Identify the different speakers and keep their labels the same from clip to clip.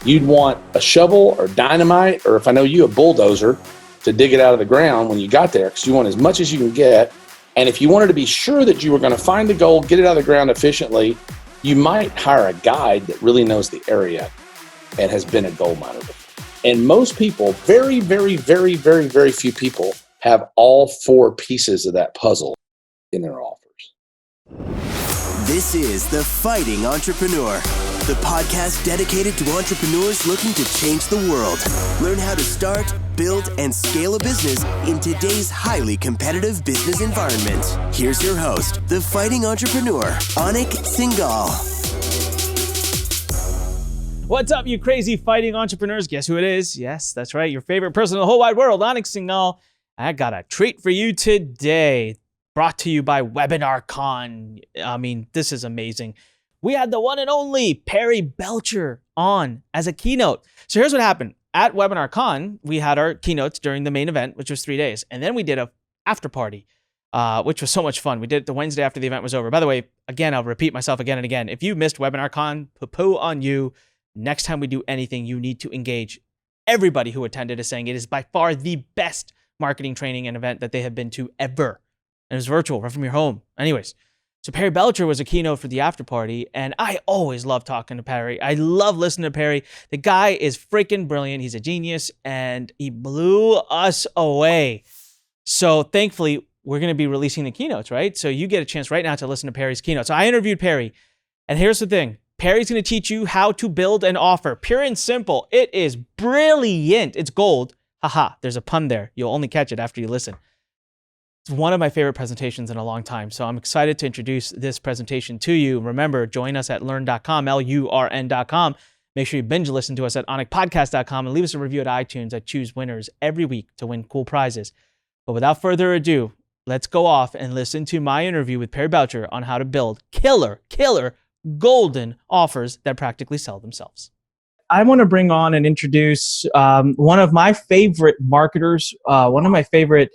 Speaker 1: you'd want a shovel or dynamite, or if I know you, a bulldozer to dig it out of the ground when you got there, because you want as much as you can get. And if you wanted to be sure that you were going to find the gold, get it out of the ground efficiently, you might hire a guide that really knows the area and has been a gold miner before. And most people, very, very, very, very, very few people have all 4 pieces of that puzzle in their offers.
Speaker 2: This is The Fighting Entrepreneur, the podcast dedicated to entrepreneurs looking to change the world. Learn how to start, build, and scale a business in today's highly competitive business environment. Here's your host, The Fighting Entrepreneur, Anik Singal.
Speaker 3: What's up, you crazy fighting entrepreneurs? Guess who it is? Yes, that's right. Your favorite person in the whole wide world, Anik Singal. I got a treat for you today. Brought to you by WebinarCon. I mean, this is amazing. We had the one and only Perry Belcher on as a keynote. So here's what happened. At WebinarCon, we had our keynotes during the main event, which was 3 days. And then we did a after party, which was so much fun. We did it the Wednesday after the event was over. By the way, again, I'll repeat myself again and again. If you missed WebinarCon, poo-poo on you. Next time we do anything, you need to engage. Everybody who attended is saying it is by far the best marketing training and event that they have been to ever. And it was virtual, right from your home. Anyways, so Perry Belcher was a keynote for the after party, and I always love talking to Perry. I love listening to Perry. The guy is freaking brilliant. He's a genius, and he blew us away. So thankfully, we're going to be releasing the keynotes, right? So you get a chance right now to listen to Perry's keynote. So I interviewed Perry, and here's the thing. Perry's going to teach you how to build an offer. Pure and simple. It is brilliant. It's gold. Haha, there's a pun there. You'll only catch it after you listen. It's one of my favorite presentations in a long time. So I'm excited to introduce this presentation to you. Remember, join us at lurn.com, LURN.com. Make sure you binge listen to us at onicpodcast.com and leave us a review at iTunes. I choose winners every week to win cool prizes. But without further ado, let's go off and listen to my interview with Perry Belcher on how to build killer golden offers that practically sell themselves. I want to bring on and introduce one of my favorite marketers, one of my favorite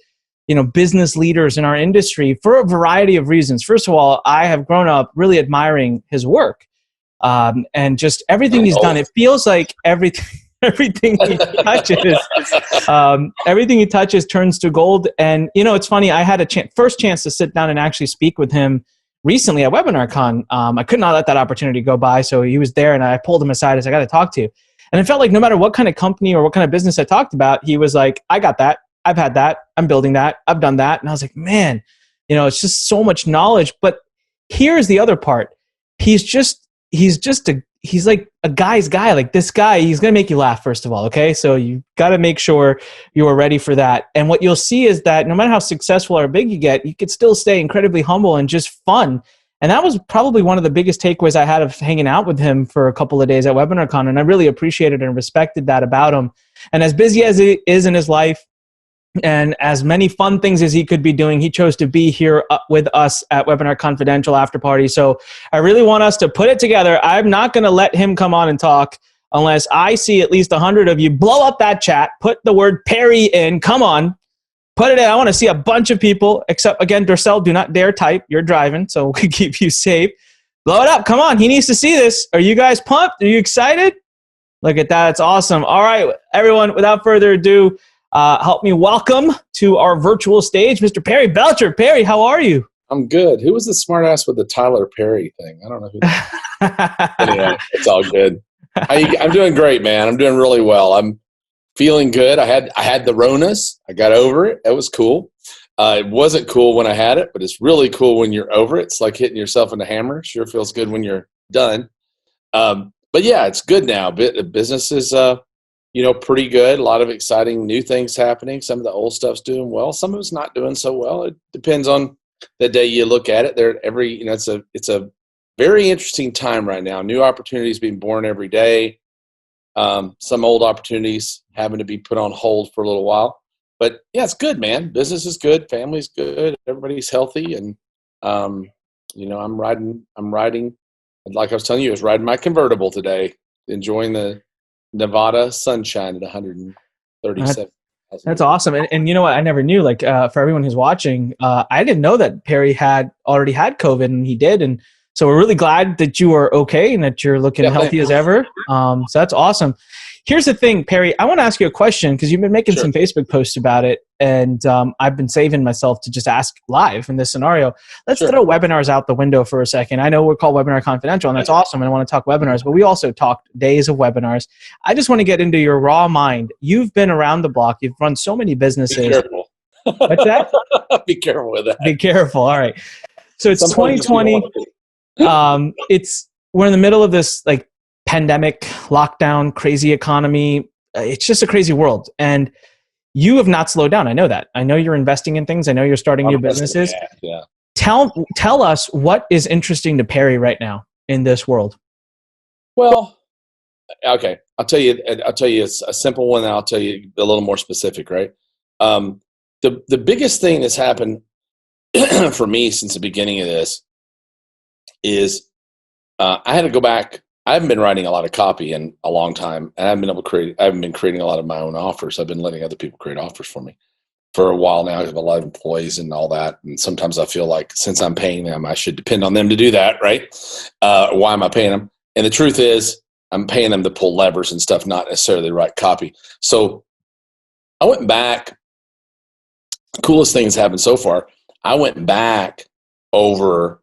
Speaker 3: business leaders in our industry for a variety of reasons. First of all, I have grown up really admiring his work and just everything he's done. It feels like everything he touches turns to gold. And it's funny. I had a first chance to sit down and actually speak with him recently at WebinarCon. I could not let that opportunity go by. So he was there and I pulled him aside as I got to talk to you. And it felt like no matter what kind of company or what kind of business I talked about, he was like, I got that. I've had that. I'm building that. I've done that. And I was like, man, it's just so much knowledge. But here's the other part. He's like a guy's guy. Like this guy, he's going to make you laugh, first of all. Okay. So you got to make sure you are ready for that. And what you'll see is that no matter how successful or big you get, you could still stay incredibly humble and just fun. And that was probably one of the biggest takeaways I had of hanging out with him for a couple of days at WebinarCon. And I really appreciated and respected that about him. And as busy as he is in his life, and as many fun things as he could be doing, he chose to be here with us at WebinarCon Fidential after party. So I really want us to put it together. I'm not going to let him come on and talk unless I see at least 100 of you blow up that chat, put the word Perry in. Come on, put it in. I want to see a bunch of people, except again, Durcell, do not dare type. You're driving, so we keep you safe. Blow it up. Come on. He needs to see this. Are you guys pumped? Are you excited? Look at that. It's awesome. All right, everyone, without further ado, help me welcome to our virtual stage, Mr. Perry Belcher. Perry, how are you?
Speaker 1: I'm good. Who was the smartass with the Tyler Perry thing? I don't know who that is. Anyway, it's all good. I'm doing great, man. I'm doing really well. I'm feeling good. I had the Ronas. I got over it. It was cool. It wasn't cool when I had it, but it's really cool when you're over it. It's like hitting yourself in the hammer. Sure feels good when you're done. But yeah, it's good now. The business is pretty good. A lot of exciting new things happening. Some of the old stuff's doing well. Some of it's not doing so well. It depends on the day you look at it. It's a very interesting time right now. New opportunities being born every day. Some old opportunities having to be put on hold for a little while. But yeah, it's good, man. Business is good. Family's good. Everybody's healthy. And, I'm riding, like I was telling you, I was riding my convertible today, enjoying the Nevada sunshine at 137.
Speaker 3: That's awesome. And you know what? I never knew, for everyone who's watching, I didn't know that Perry had already had COVID, and he did. And So we're really glad that you are okay and that you're looking healthy as ever. So that's awesome. Here's the thing, Perry. I want to ask you a question because you've been making some Facebook posts about it, and I've been saving myself to just ask live in this scenario. Let's throw webinars out the window for a second. I know we're called Webinar Confidential, and that's awesome, and I want to talk webinars, but we also talked days of webinars. I just want to get into your raw mind. You've been around the block. You've run so many businesses.
Speaker 1: Be careful.
Speaker 3: What's that?
Speaker 1: Be careful with that.
Speaker 3: Be careful. All right. So it's 2020. We're in the middle of this like pandemic, lockdown, crazy economy. It's just a crazy world. And you have not slowed down. I know that. I know you're investing in things. I know you're starting new businesses.
Speaker 1: Yeah.
Speaker 3: Tell us what is interesting to Perry right now in this world.
Speaker 1: Well, okay. I'll tell you it's a simple one, and I'll tell you a little more specific, right? The biggest thing that's happened for me since the beginning of this is I had to go back. I haven't been writing a lot of copy in a long time, and I haven't been creating a lot of my own offers. I've been letting other people create offers for me for a while now. I have a lot of employees and all that, and sometimes I feel like since I'm paying them, I should depend on them to do that, right? Why am I paying them? And the truth is, I'm paying them to pull levers and stuff, not necessarily write copy. So I went back. The coolest thing that's happened so far. I went back over,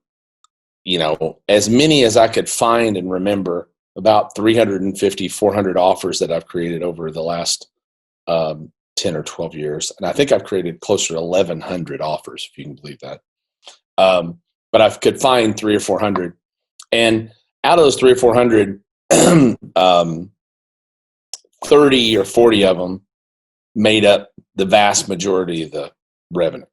Speaker 1: as many as I could find and remember, about 350, 400 offers that I've created over the last 10 or 12 years. And I think I've created closer to 1,100 offers, if you can believe that. But I could find 300 or 400. And out of those 300 or 400, 30 or 40 of them made up the vast majority of the revenue.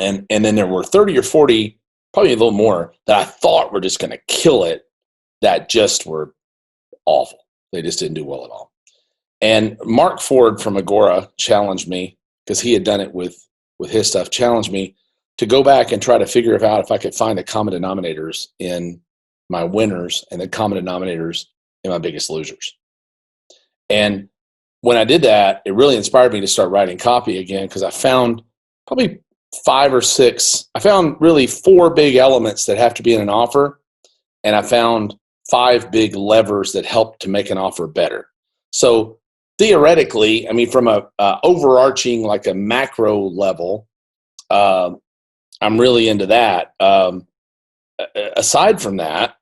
Speaker 1: And then there were 30 or 40, probably a little more, that I thought were just going to kill it, that just were awful. They just didn't do well at all. And Mark Ford from Agora challenged me, because he had done it with his stuff, challenged me to go back and try to figure out if I could find the common denominators in my winners and the common denominators in my biggest losers. And when I did that, it really inspired me to start writing copy again, because I found probably 5 or 6. I found really 4 big elements that have to be in an offer, and I found 5 big levers that help to make an offer better. So theoretically, I mean, from a overarching, like a macro level, I'm really into that. Aside from that,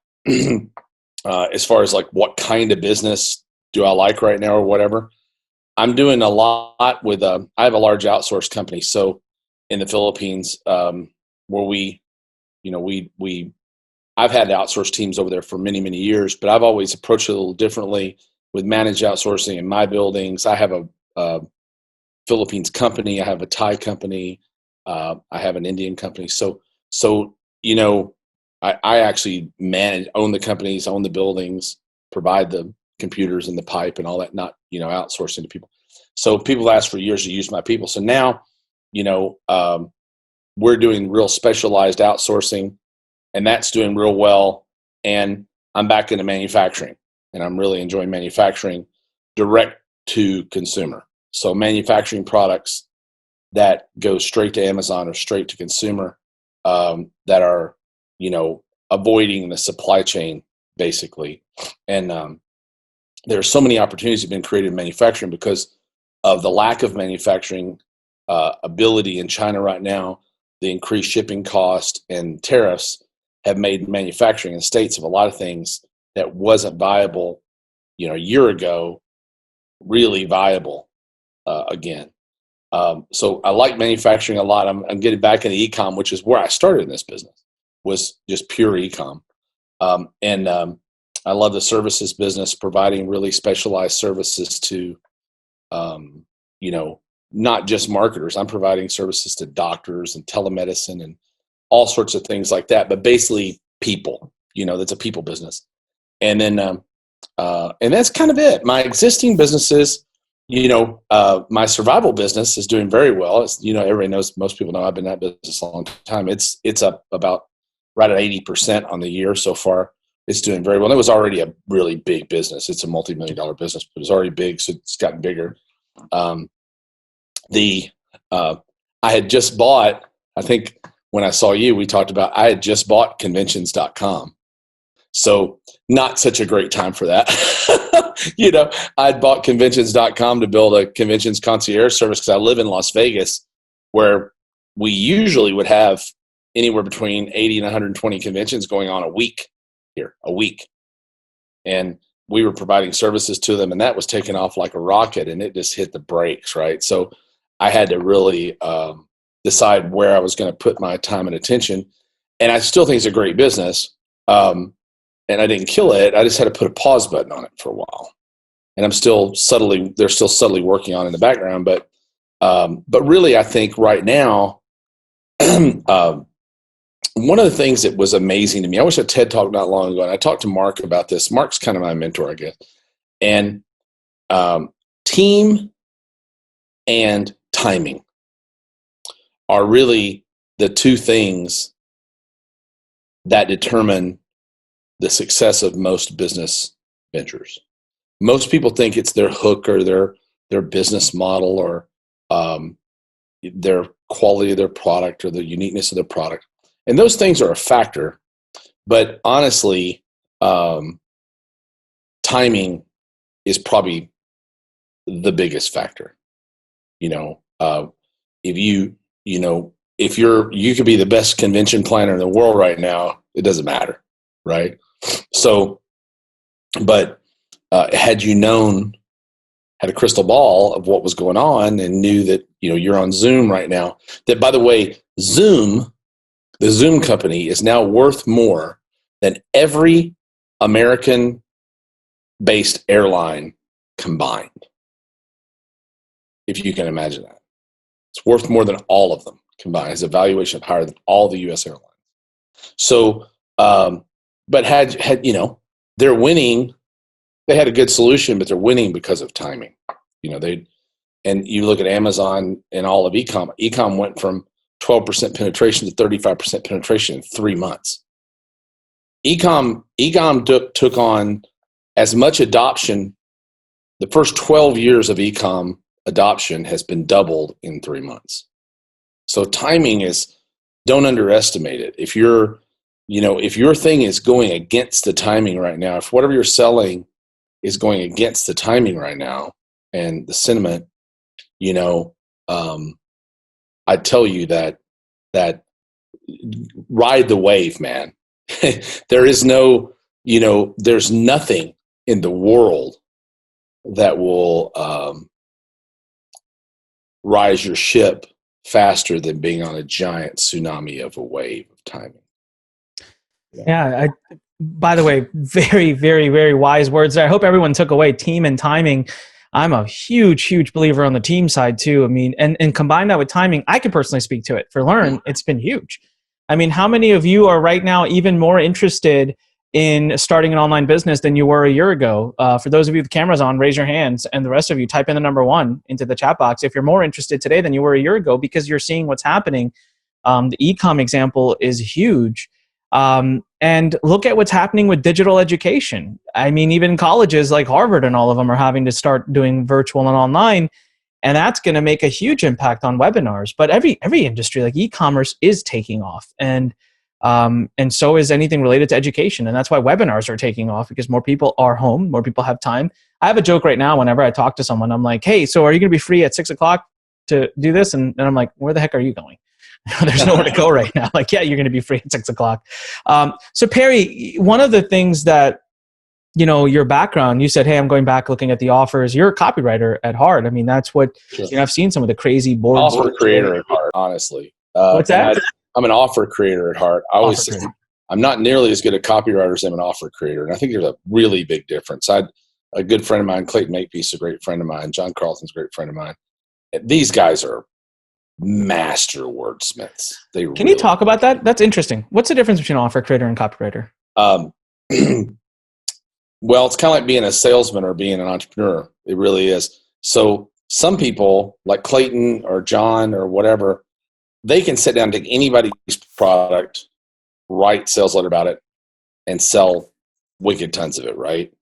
Speaker 1: as far as like what kind of business do I like right now or whatever, I'm doing a lot with I have a large outsourced company. So in the Philippines, where I've had outsourced teams over there for many, many years, but I've always approached it a little differently with managed outsourcing in my buildings. I have a Philippines company. I have a Thai company. I have an Indian company. So I actually own the companies, own the buildings, provide the computers and the pipe and all that, not, outsourcing to people. So people asked for years to use my people. So now, we're doing real specialized outsourcing, and that's doing real well. And I'm back into manufacturing, and I'm really enjoying manufacturing direct to consumer. So manufacturing products that go straight to Amazon or straight to consumer, that are, avoiding the supply chain basically. And there are so many opportunities that have been created in manufacturing because of the lack of manufacturing ability in China right now. The increased shipping cost and tariffs have made manufacturing in the States of a lot of things that wasn't viable, a year ago, really viable again. So I like manufacturing a lot. I'm getting back into e-com, which is where I started in this business, was just pure e-com. And I love the services business, providing really specialized services to, not just marketers. I'm providing services to doctors and telemedicine and all sorts of things like that, but basically people, that's a people business. And then, and that's kind of it. My existing businesses, my survival business is doing very well. It's, everybody knows, most people know I've been in that business a long time. It's up about right at 80% on the year so far. It's doing very well. It was already a really big business. It's a multi-million-dollar business, but it was already big, so it's gotten bigger. I had just bought, I think when I saw you, we talked about, I had just bought conventions.com. So not such a great time for that. I'd bought conventions.com to build a conventions concierge service because I live in Las Vegas, where we usually would have anywhere between 80 and 120 conventions going on a week. And we were providing services to them, and that was taking off like a rocket, and it just hit the brakes, right? So I had to really decide where I was going to put my time and attention. And I still think it's a great business. And I didn't kill it. I just had to put a pause button on it for a while. And they're still subtly working on it in the background. But really, I think right now, one of the things that was amazing to me, I wish a TED Talk not long ago, and I talked to Mark about this. Mark's kind of my mentor, I guess. And team and timing are really the two things that determine the success of most business ventures. Most people think it's their hook or their business model or their quality of their product or the uniqueness of their product. And those things are a factor, but honestly, timing is probably the biggest factor. If you could be the best convention planner in the world right now, it doesn't matter, right? So, but had a crystal ball of what was going on and knew that, you're on Zoom right now, that, by the way, the Zoom company is now worth more than every American-based airline combined. If you can imagine that. It's worth more than all of them combined. It has a valuation higher than all the U.S. airlines. So, but had they're winning. They had a good solution, but they're winning because of timing. And you look at Amazon and all of e-com. E-com went from 12% penetration to 35% penetration in 3 months. E-com took on as much adoption. The first 12 years of e-com adoption has been doubled in 3 months. So timing don't underestimate it. If your thing is going against the timing right now, if whatever you're selling is going against the timing right now and the sentiment, I tell you that ride the wave, man. There's nothing in the world that will rise your ship faster than being on a giant tsunami of a wave of timing.
Speaker 3: Yeah. By the way, very, very, very wise words there. I hope everyone took away team and timing. I'm a huge, huge believer on the team side too. I mean, and combine that with timing, I can personally speak to it. For Lurn, it's been huge. I mean, how many of you are right now even more interested in starting an online business than you were a year ago? For those of you with cameras on, raise your hands, and the rest of you type in the number 1 into the chat box if you're more interested today than you were a year ago because you're seeing what's happening. The e-com example is huge. And look at what's happening with digital education. I mean, even colleges like Harvard and all of them are having to start doing virtual and online, and that's going to make a huge impact on webinars. But every industry like e-commerce is taking off, and so is anything related to education. And that's why webinars are taking off, because more people are home, more people have time. I have a joke right now whenever I talk to someone. I'm like, hey, so are you going to be free at 6 o'clock to do this? And I'm like, where the heck are you going? There's nowhere to go right now. Like, yeah, you're going to be free at 6 o'clock. So Perry, one of the things that, your background, you said, hey, I'm going back looking at the offers. You're a copywriter at heart. I mean, that's what, I've seen some of the crazy boards.
Speaker 1: Offer creator at heart, honestly.
Speaker 3: What's that?
Speaker 1: I'm an offer creator at heart. I'm not nearly as good a copywriter as I'm an offer creator. And I think there's a really big difference. A good friend of mine, Clayton Makepeace, a great friend of mine. John Carlton's a great friend of mine. These guys are master wordsmiths.
Speaker 3: Can you talk about that? That's interesting. What's the difference between an offer creator and copywriter?
Speaker 1: Well, it's kind of like being a salesman or being an entrepreneur. It really is. So some people like Clayton or John or whatever, they can sit down and take anybody's product, write sales letter about it, and sell wicked tons of it, right?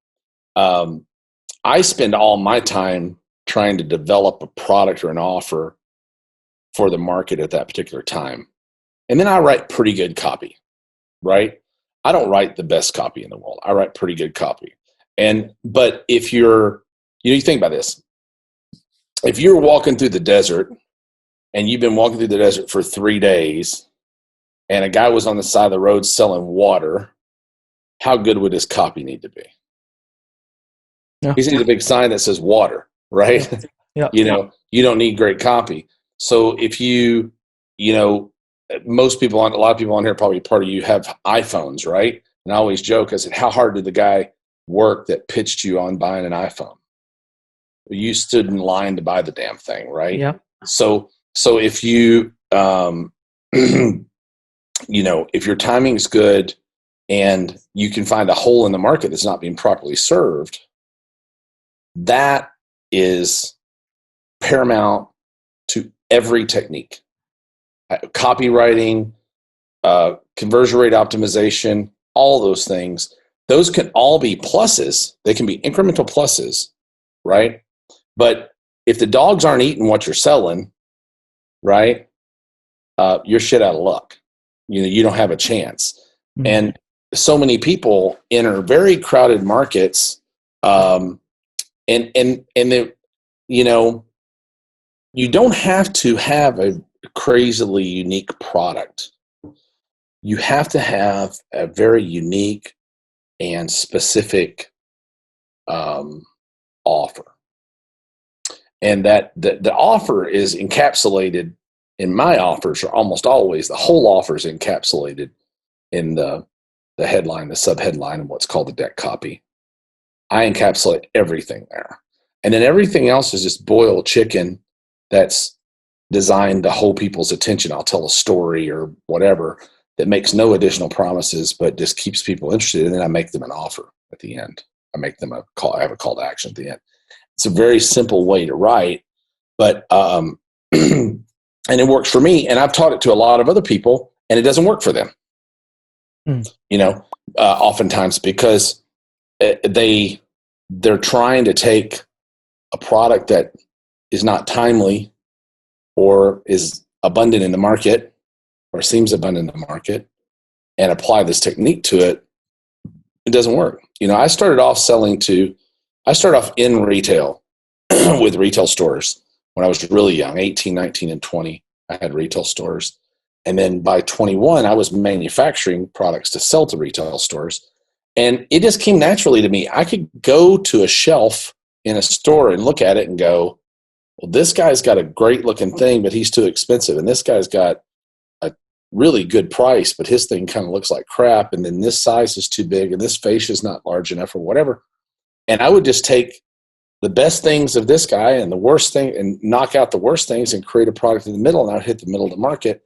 Speaker 1: I spend all my time trying to develop a product or an offer for the market at that particular time. And then I write pretty good copy, right? I don't write the best copy in the world. I write pretty good copy. But if you're, you think about this. If you're walking through the desert and you've been walking through the desert for 3 days and a guy was on the side of the road selling water, how good would his copy need to be?
Speaker 3: Yeah.
Speaker 1: He sees a big sign that says water, right?
Speaker 3: Yeah.
Speaker 1: You don't need great copy. So if a lot of people on here, probably part of you have iPhones, right? And I always joke, I said, how hard did the guy work that pitched you on buying an iPhone? You stood in line to buy the damn thing, right?
Speaker 3: Yeah.
Speaker 1: So if you, if your timing's good and you can find a hole in the market that's not being properly served, that is paramount to every technique. Copywriting, conversion rate optimization, all those things. Those can all be pluses. They can be incremental pluses, right? But if the dogs aren't eating what you're selling, right, you're shit out of luck. You don't have a chance. Mm-hmm. And so many people enter very crowded markets, and you don't have to have a crazily unique product. You have to have a very unique and specific offer. And that the offer is encapsulated in my offers, are almost always the whole offer is encapsulated in the headline, the subheadline, and what's called the deck copy. I encapsulate everything there. And then everything else is just boiled chicken that's designed to hold people's attention. I'll tell a story or whatever that makes no additional promises, but just keeps people interested. And then I make them an offer at the end. I make them I have a call to action at the end. It's a very simple way to write, but, and it works for me. And I've taught it to a lot of other people and it doesn't work for them, oftentimes because they're trying to take a product that is not timely or is abundant in the market or seems abundant in the market and apply this technique to it. It doesn't work. I started off in retail with retail stores when I was really young, 18, 19, and 20. I had retail stores. And then by 21, I was manufacturing products to sell to retail stores. And it just came naturally to me. I could go to a shelf in a store and look at it and go, well, this guy's got a great looking thing, but he's too expensive. And this guy's got a really good price, but his thing kind of looks like crap. And then this size is too big and this fascia is not large enough or whatever. And I would just take the best things of this guy and the worst thing and knock out the worst things and create a product in the middle. And I would hit the middle of the market.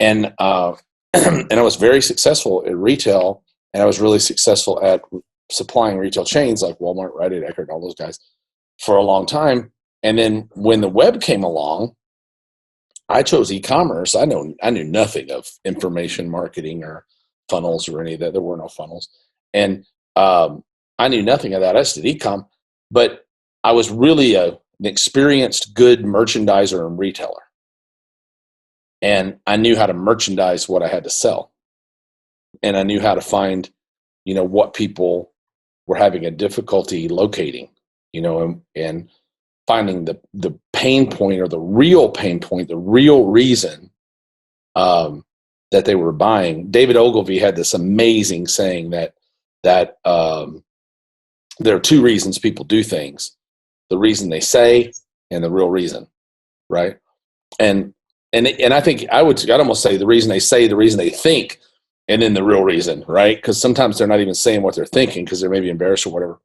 Speaker 1: And and I was very successful at retail. And I was really successful at supplying retail chains like Walmart, Rite Aid, Eckerd, all those guys for a long time. And then when the web came along, I chose e-commerce. I knew nothing of information marketing or funnels or any of that. There were no funnels. And I knew nothing of that. I just did e-com. But I was really an experienced, good merchandiser and retailer. And I knew how to merchandise what I had to sell. And I knew how to find, what people were having a difficulty locating, and finding the pain point or the real pain point, the real reason that they were buying. David Ogilvy had this amazing saying that there are two reasons people do things: the reason they say and the real reason, right? And I think I'd almost say the reason they say, the reason they think, and then the real reason, right? Because sometimes they're not even saying what they're thinking because they're maybe embarrassed or whatever.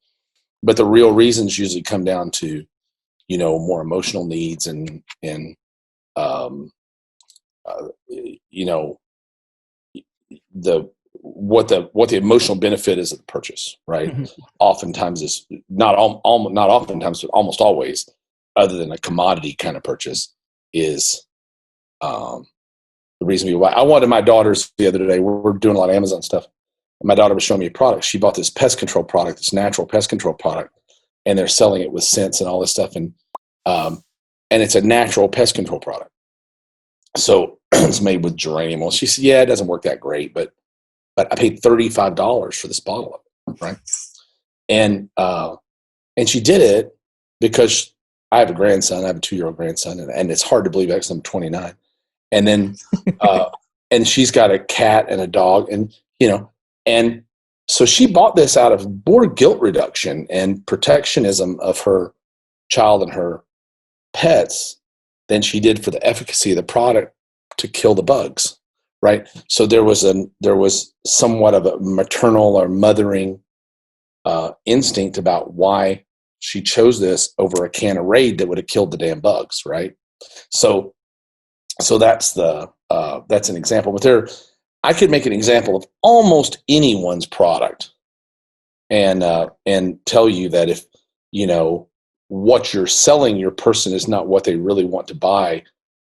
Speaker 1: But the real reasons usually come down to, more emotional needs and what the emotional benefit is of the purchase, right? Mm-hmm. Oftentimes is not oftentimes, but almost always, other than a commodity kind of purchase, is the reason we buy. I wanted my daughters the other day. We're doing a lot of Amazon stuff. And my daughter was showing me a product. She bought this pest control product, this natural pest control product, and they're selling it with scents and all this stuff. And it's a natural pest control product. So it's made with geranium oil. She said, yeah, it doesn't work that great, but I paid $35 for this bottle of it, right? And she did it because I have a grandson. I have a 2-year-old grandson, and it's hard to believe because I'm 29. And then, and she's got a cat and a dog, and and so she bought this out of more guilt reduction and protectionism of her child and her pets than she did for the efficacy of the product to kill the bugs, right? So there was somewhat of a maternal or mothering instinct about why she chose this over a can of Raid that would have killed the damn bugs, right? So that's that's an example. But I could make an example of almost anyone's product, and tell you that if what you're selling your person is not what they really want to buy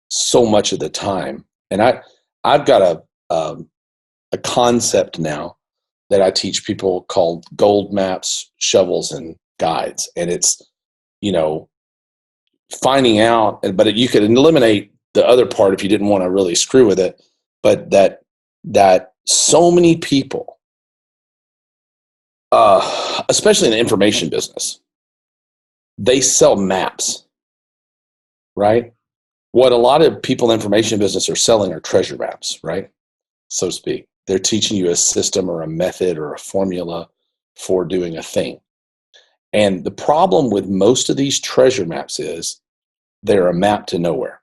Speaker 1: so much of the time. And I've got a concept now that I teach people called gold maps, shovels, and guides. And it's, finding out, but you could eliminate the other part if you didn't want to really screw with it. But that so many people, especially in the information business, they sell maps, right? What a lot of people in the information business are selling are treasure maps, right? So to speak. They're teaching you a system or a method or a formula for doing a thing. And the problem with most of these treasure maps is they're a map to nowhere.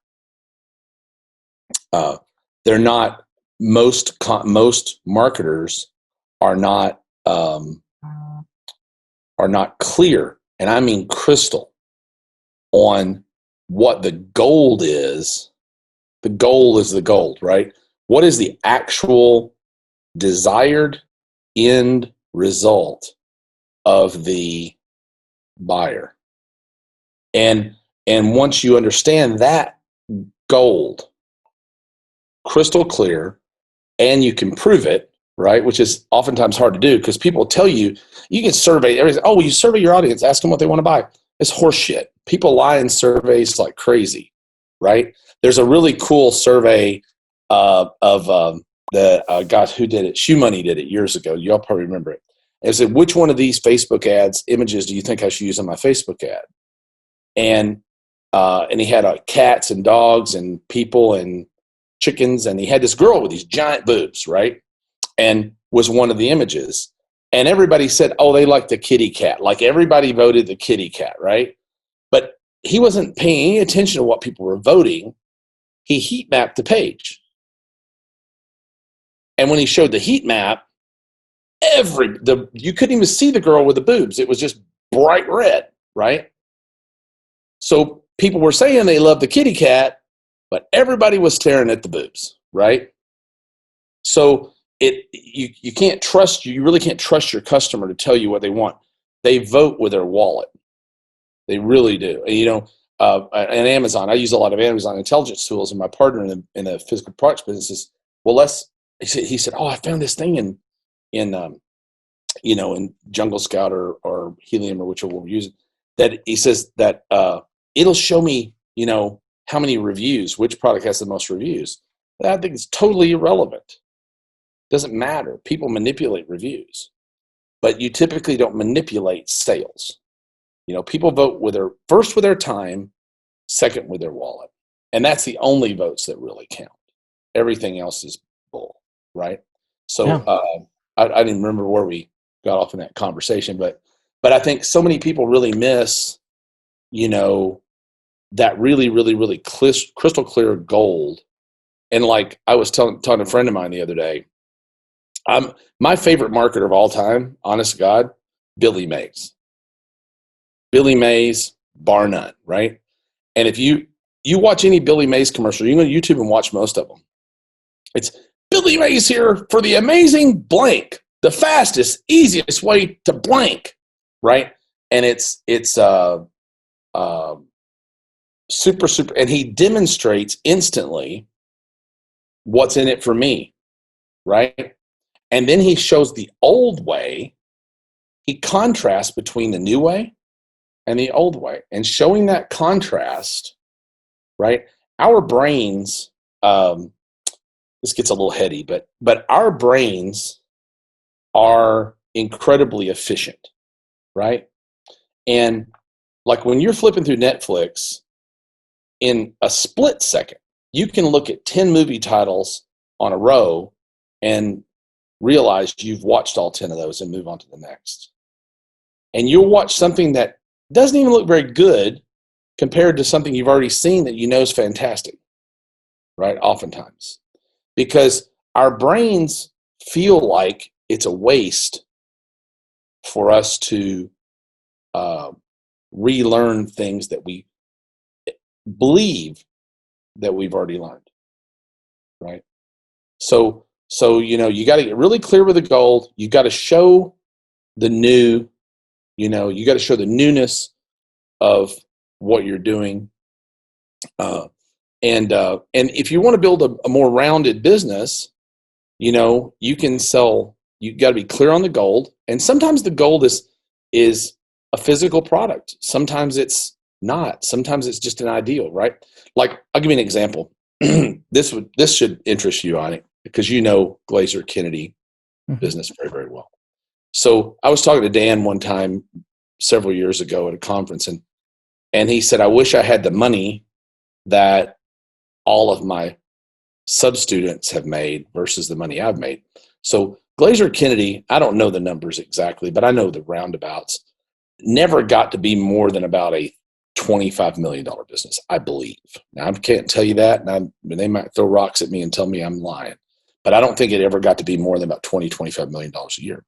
Speaker 1: They're not, most marketers are not clear, and I mean crystal, on what the gold is. The goal is the gold, right? What is the actual desired end result of the buyer? And once you understand that gold crystal clear, and you can prove it, right? Which is oftentimes hard to do because people tell you can survey everything. Oh, well, you survey your audience, ask them what they want to buy. It's horseshit. People lie in surveys like crazy, right? There's a really cool survey of God, who did it? Shoe Money did it years ago. Y'all probably remember it. It said, which one of these Facebook ads images do you think I should use on my Facebook ad? And he had cats and dogs and people and chickens, and he had this girl with these giant boobs, right? And was one of the images. And everybody said, oh, they like the kitty cat. Like everybody voted the kitty cat, right? But he wasn't paying any attention to what people were voting. He heat mapped the page. And when he showed the heat map, you couldn't even see the girl with the boobs. It was just bright red, right? So people were saying they loved the kitty cat, but everybody was staring at the boobs, right? So you can't trust, you really can't trust your customer to tell you what they want. They vote with their wallet. They really do. And and Amazon, I use a lot of Amazon intelligence tools, and my partner in the physical products business is, he said, oh, I found this thing in Jungle Scout or Helium or whichever we're using, that he says that it'll show me, how many reviews, which product has the most reviews. I think it's totally irrelevant. Doesn't matter. People manipulate reviews, but you typically don't manipulate sales. People vote with their time, second with their wallet. And that's the only votes that really count. Everything else is bull, right? So yeah. I didn't remember where we got off in that conversation, but I think so many people really miss, that really, really, really crystal clear gold. And like I was telling a friend of mine the other day, my favorite marketer of all time, honest to God, Billy Mays. Billy Mays, bar none, right? And if you watch any Billy Mays commercial, you can go to YouTube and watch most of them. It's Billy Mays here for the amazing blank, the fastest, easiest way to blank, right? And it's super, super, and he demonstrates instantly what's in it for me, right? And then he shows the old way. He contrasts between the new way and the old way. And showing that contrast, right? Our brains this gets a little heady, but our brains are incredibly efficient, right? And like when you're flipping through Netflix, in a split second, you can look at 10 movie titles on a row and realize you've watched all 10 of those and move on to the next. And you'll watch something that doesn't even look very good compared to something you've already seen that you know is fantastic, right? Oftentimes. Because our brains feel like it's a waste for us to relearn things that we believe that we've already learned, right? So you got to get really clear with the goal. You got to show the new, you got to show the newness of what you're doing. And if you want to build a more rounded business, you can sell. You got to be clear on the goal. And sometimes the goal is a physical product. Sometimes it's not. Sometimes it's just an ideal, right? Like, I'll give you an example. This should interest you, Anik, because you know Glazer Kennedy business very, very well. So I was talking to Dan one time several years ago at a conference, and he said, I wish I had the money that all of my sub-students have made versus the money I've made. So Glazer Kennedy, I don't know the numbers exactly, but I know the roundabouts, never got to be more than about a $25 million business, I believe. Now, I can't tell you that, and they might throw rocks at me and tell me I'm lying, but I don't think it ever got to be more than about $25 million a year.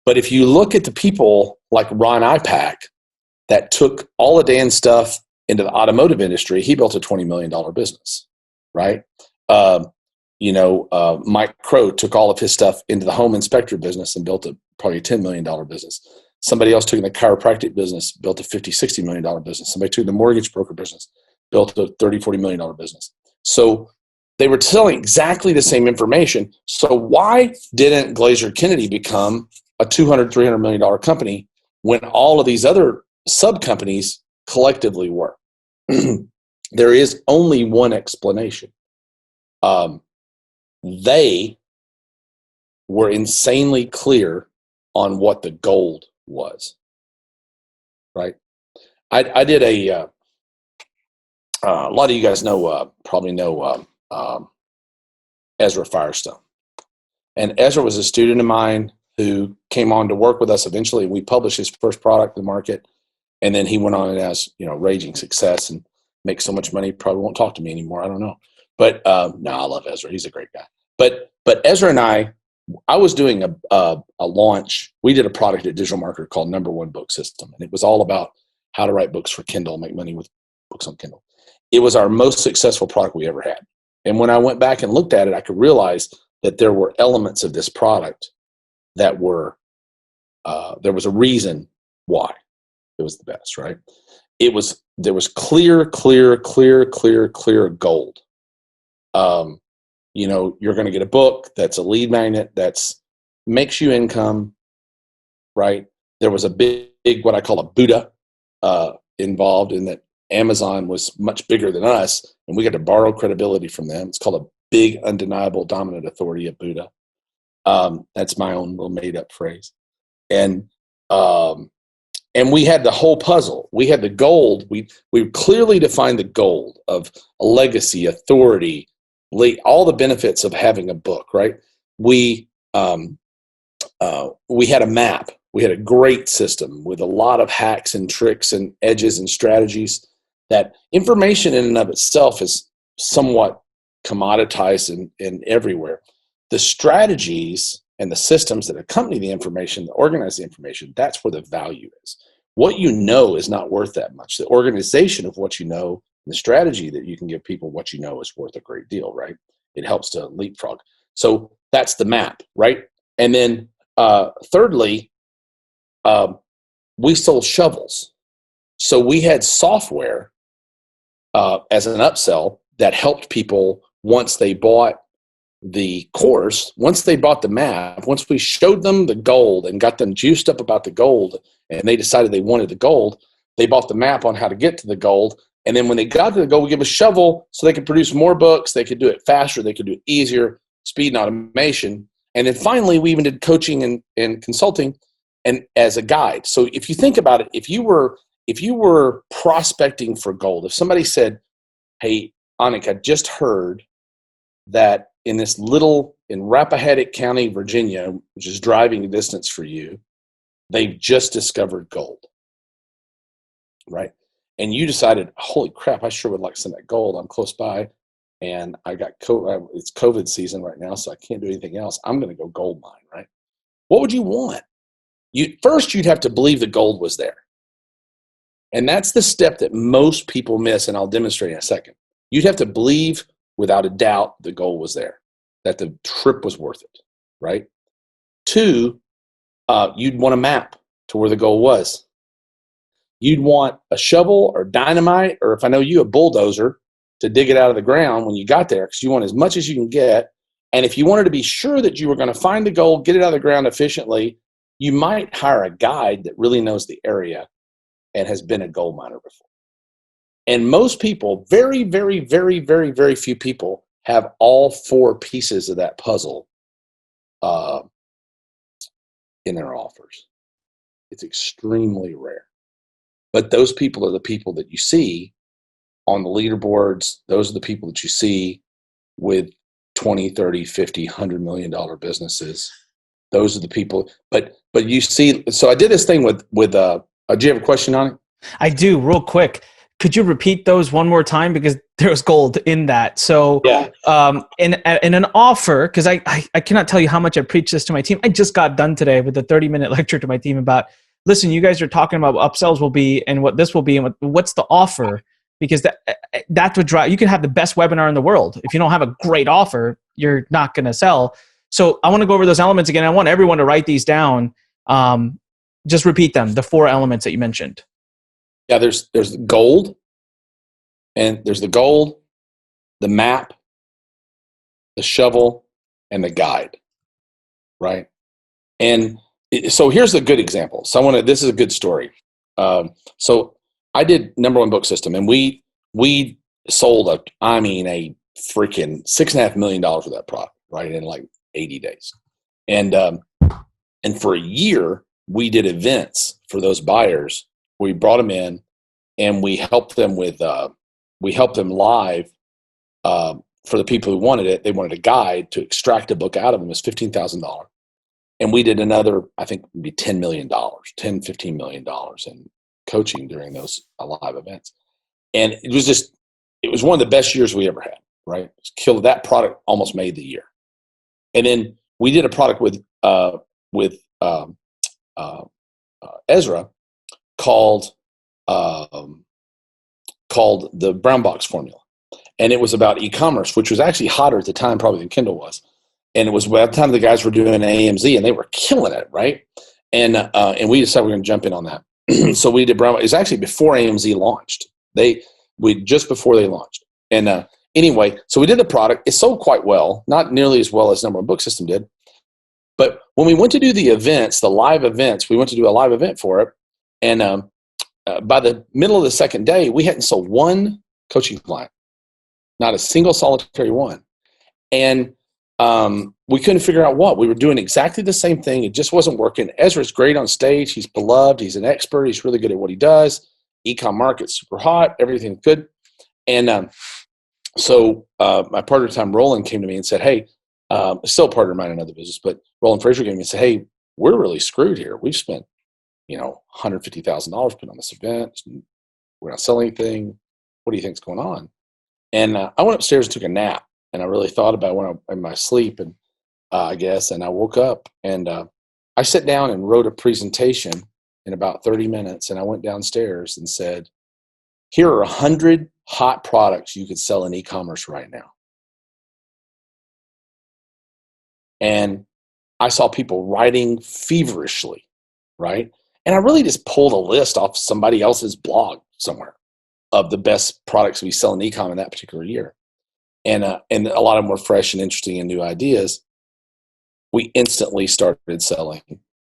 Speaker 1: But if you look at the people like Ron Ipack that took all of Dan's stuff into the automotive industry, he built a $20 million business, right? Mike Crow took all of his stuff into the home inspector business and built probably a $10 million business. Somebody else took in the chiropractic business, built a $50, $60 million business. Somebody took the mortgage broker business, built a $30, $40 million business. So they were selling exactly the same information. So why didn't Glazer Kennedy become a $200, $300 million company when all of these other sub-companies collectively were? There is only one explanation. They were insanely clear on what the gold was, right? I did a lot of you guys probably know Ezra Firestone. And Ezra was a student of mine who came on to work with us eventually. We published his first product in the market, and then he went on and has raging success and makes so much money, probably won't talk to me anymore. I don't know. But no, I love Ezra. He's a great guy. But Ezra and I was doing a launch. We did a product at Digital Marketer called Number One Book System, and it was all about how to write books for Kindle, make money with books on Kindle. It was our most successful product we ever had. And when I went back and looked at it, I could realize that there were elements of this product that were, there was a reason why it was the best, right? There was clear gold. You're going to get a book that's a lead magnet that's makes you income, right? There was a big what I call a Buddha involved in that. Amazon was much bigger than us, and we got to borrow credibility from them. It's called a big, undeniable, dominant authority of Buddha. That's my own little made-up phrase. And we had the whole puzzle. We had the gold. We clearly defined the gold of a legacy, authority, all the benefits of having a book, right? We had a map. We had a great system with a lot of hacks and tricks and edges and strategies. That information in and of itself is somewhat commoditized and everywhere. The strategies and the systems that accompany the information, that organize the information, that's where the value is. What you know is not worth that much. The organization of what you know, the strategy that you can give people what you know is worth a great deal, right? It helps to leapfrog. So that's the map, right? And then thirdly, we sold shovels. So we had software as an upsell that helped people once they bought the course, once they bought the map, once we showed them the gold and got them juiced up about the gold, and they decided they wanted the gold, they bought the map on how to get to the gold. And then when they got to the goal, we give a shovel so they could produce more books. They could do it faster. They could do it easier, speed and automation. And then finally, we even did coaching and consulting and as a guide. So if you think about it, if you were prospecting for gold, if somebody said, hey, Anik, I just heard that in Rappahannock County, Virginia, which is driving distance for you, they've just discovered gold, right? And you decided, holy crap, I sure would like some of that gold. I'm close by, and I got it's COVID season right now, so I can't do anything else. I'm going to go gold mine, right? What would you want? First, you'd have to believe the gold was there. And that's the step that most people miss, and I'll demonstrate in a second. You'd have to believe without a doubt the gold was there, that the trip was worth it, right? 2, you'd want a map to where the gold was. You'd want a shovel or dynamite, or if I know you, a bulldozer to dig it out of the ground when you got there, because you want as much as you can get. And if you wanted to be sure that you were going to find the gold, get it out of the ground efficiently, you might hire a guide that really knows the area and has been a gold miner before. And most people, very, very, very, very, very few people have all 4 pieces of that puzzle in their offers. It's extremely rare. But those people are the people that you see on the leaderboards. Those are the people that you see with 20, 30, 50, $100 million businesses. Those are the people. But you see, so I did this thing with do you have a question on it?
Speaker 3: I do, real quick. Could you repeat those one more time? Because there's gold in that. So
Speaker 1: yeah.
Speaker 3: In an offer, because I cannot tell you how much I preach this to my team. I just got done today with a 30-minute lecture to my team about, listen, you guys are talking about what upsells will be and what this will be and what's the offer, because that's what drive. You can have the best webinar in the world. If you don't have a great offer, you're not going to sell. So I want to go over those elements again. I want everyone to write these down. Just repeat them, the 4 elements that you mentioned.
Speaker 1: Yeah, there's gold, and there's the gold, the map, the shovel, and the guide, right? And so here's a good example. So this is a good story. So I did #1 book system, and we sold a freaking $6.5 million for that product, right, in like 80 days. And for a year, we did events for those buyers. We brought them in, and we helped them live for the people who wanted it. They wanted a guide to extract a book out of them. It was $15,000. And we did another, I think, maybe $10 million, $15 million in coaching during those live events. And it was one of the best years we ever had, right? Killed. That product almost made the year. And then we did a product with Ezra called the Brown Box Formula. And it was about e-commerce, which was actually hotter at the time probably than Kindle was. And it was by the time the guys were doing AMZ, and they were killing it, right? And we decided we were going to jump in on that. So we did Brown. It was actually before AMZ launched. Just before they launched. And anyway, so we did the product. It sold quite well, not nearly as well as #1 book system did. But when we went to do the events, the live events, we went to do a live event for it. And by the middle of the second day, we hadn't sold one coaching client, not a single solitary one. And we couldn't figure out what. We were doing exactly the same thing. It just wasn't working. Ezra's great on stage. He's beloved. He's an expert. He's really good at what he does. E-com market's super hot. Everything's good. And so my partner, Tom Roland, came to me and said, hey, still a partner of mine in another business, but Roland Fraser came to me and said, hey, we're really screwed here. We've spent, $150,000 put on this event. We're not selling anything. What do you think's going on? And I went upstairs and took a nap, and I really thought about it in my sleep, and I guess, and I woke up, and I sat down and wrote a presentation in about 30 minutes, and I went downstairs and said, here are 100 hot products you could sell in e-commerce right now. And I saw people writing feverishly, right? And I really just pulled a list off somebody else's blog somewhere of the best products we sell in e-com in that particular year. And a lot of them were fresh and interesting and new ideas. We instantly started selling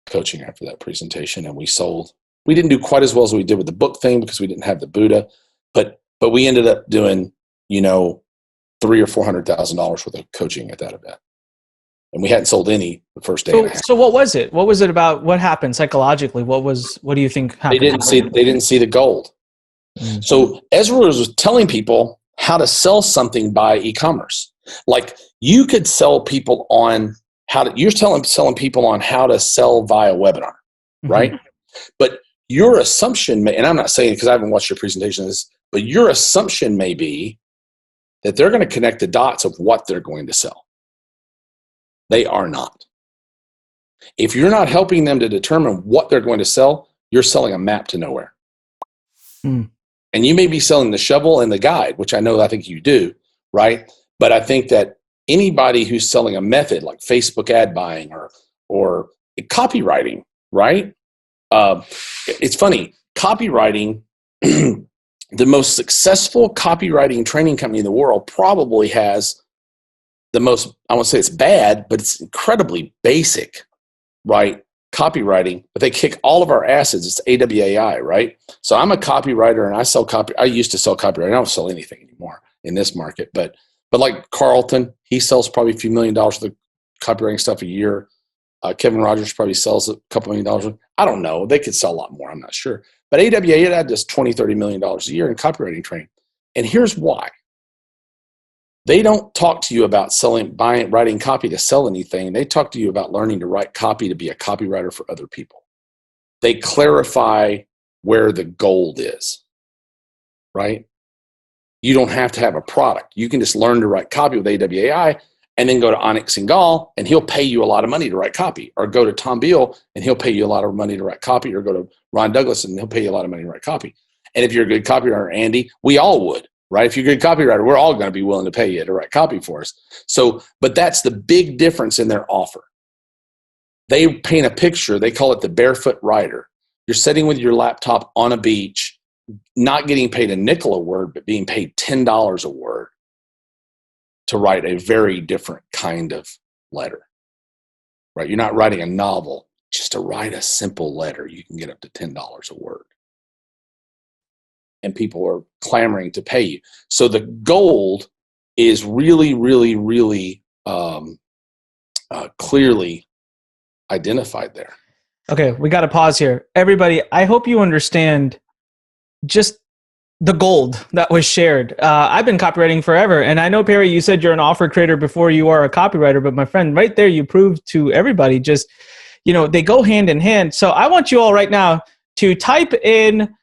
Speaker 1: coaching after that presentation, and we sold. We didn't do quite as well as we did with the book thing because we didn't have the Buddha, but but we ended up doing, $300,000 or $400,000 worth of coaching at that event. And we hadn't sold any the first day and a half.
Speaker 3: So what was it? What was it about? What happened psychologically? What do you think happened?
Speaker 1: They didn't see the gold. Mm-hmm. So Ezra was telling people how to sell something by e-commerce. Like you could sell people on selling people on how to sell via webinar, right? Mm-hmm. But your assumption and I'm not saying because I haven't watched your presentation of this, but your assumption may be that they're going to connect the dots of what they're going to sell. They are not. If you're not helping them to determine what they're going to sell, you're selling a map to nowhere. And you may be selling the shovel and the guide, which I think you do, right? But I think that anybody who's selling a method like Facebook ad buying or copywriting, right? It's funny, copywriting, the most successful copywriting training company in the world probably has the most, I won't say it's bad, but it's incredibly basic, right? Copywriting, but they kick all of our asses. It's AWAI, right? So I'm a copywriter and I sell copy. I used to sell copyright. I don't sell anything anymore in this market, but like Carlton, he sells probably a few $1 million worth of copywriting stuff a year. Kevin Rogers probably sells a couple $1 million. I don't know. They could sell a lot more. I'm not sure. But AWAI does $20-30 million a year in copywriting training. And here's why. They don't talk to you about writing copy to sell anything. They talk to you about learning to write copy to be a copywriter for other people. They clarify where the gold is, right? You don't have to have a product. You can just learn to write copy with AWAI and then go to Anik Singal and he'll pay you a lot of money to write copy, or go to Tom Beal and he'll pay you a lot of money to write copy, or go to Ron Douglas and he'll pay you a lot of money to write copy. And if you're a good copywriter, Andy, we all would. Right? If you're a good copywriter, we're all going to be willing to pay you to write copy for us. So, but that's the big difference in their offer. They paint a picture. They call it the barefoot writer. You're sitting with your laptop on a beach, not getting paid a nickel a word, but being paid $10 a word to write a very different kind of letter. Right? You're not writing a novel. Just to write a simple letter, you can get up to $10 a word. And people are clamoring to pay you. So the gold is really, really, really clearly identified there.
Speaker 3: Okay, we got to pause here. Everybody, I hope you understand just the gold that was shared. I've been copywriting forever. And I know, Perry, you said you're an offer creator before you are a copywriter. But my friend, right there, you proved to everybody just, they go hand in hand. So I want you all right now to type in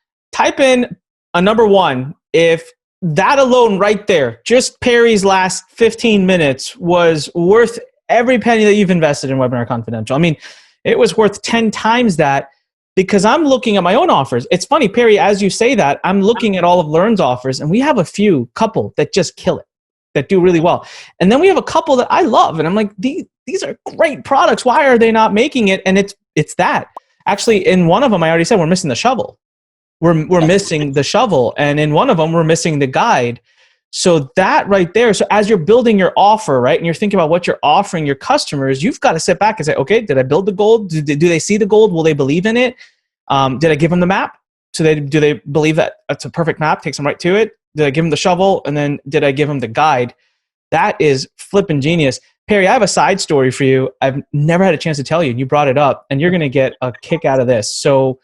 Speaker 3: a number one. If that alone right there, just Perry's last 15 minutes was worth every penny that you've invested in Webinar Confidential. I mean, it was worth 10 times that, because I'm looking at my own offers. It's funny, Perry, as you say that, I'm looking at all of Lurn's offers, and we have a couple that just kill it, that do really well. And then we have a couple that I love, and I'm like, these are great products. Why are they not making it? And it's that. Actually, in one of them, I already said we're missing the shovel. We're missing the shovel, and in one of them, we're missing the guide. So that right there, so as you're building your offer, right, and you're thinking about what you're offering your customers, you've got to sit back and say, okay, did I build the gold? Do they see the gold? Will they believe in it? Did I give them the map? So do they believe that it's a perfect map, takes them right to it? Did I give them the shovel? And then did I give them the guide? That is flipping genius. Perry, I have a side story for you. I've never had a chance to tell you, and you brought it up, and you're going to get a kick out of this. So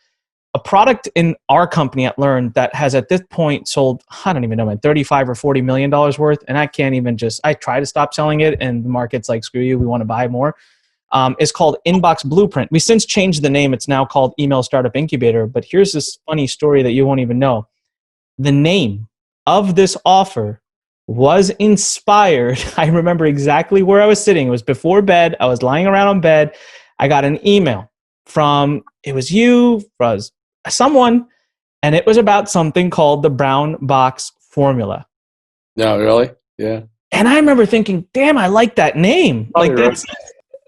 Speaker 3: a product in our company at Lurn that has at this point sold, I don't even know, man, $35 or $40 million worth. And I can't even I try to stop selling it, and the market's like, screw you, we want to buy more. It's called Inbox Blueprint. We since changed the name. It's now called Email Startup Incubator. But here's this funny story that you won't even know. The name of this offer was inspired. I remember exactly where I was sitting. It was before bed. I was lying around on bed. I got an email from, it was someone, and it was about something called the brown box formula.
Speaker 1: No, really? Yeah.
Speaker 3: And I remember thinking, damn, I like that name.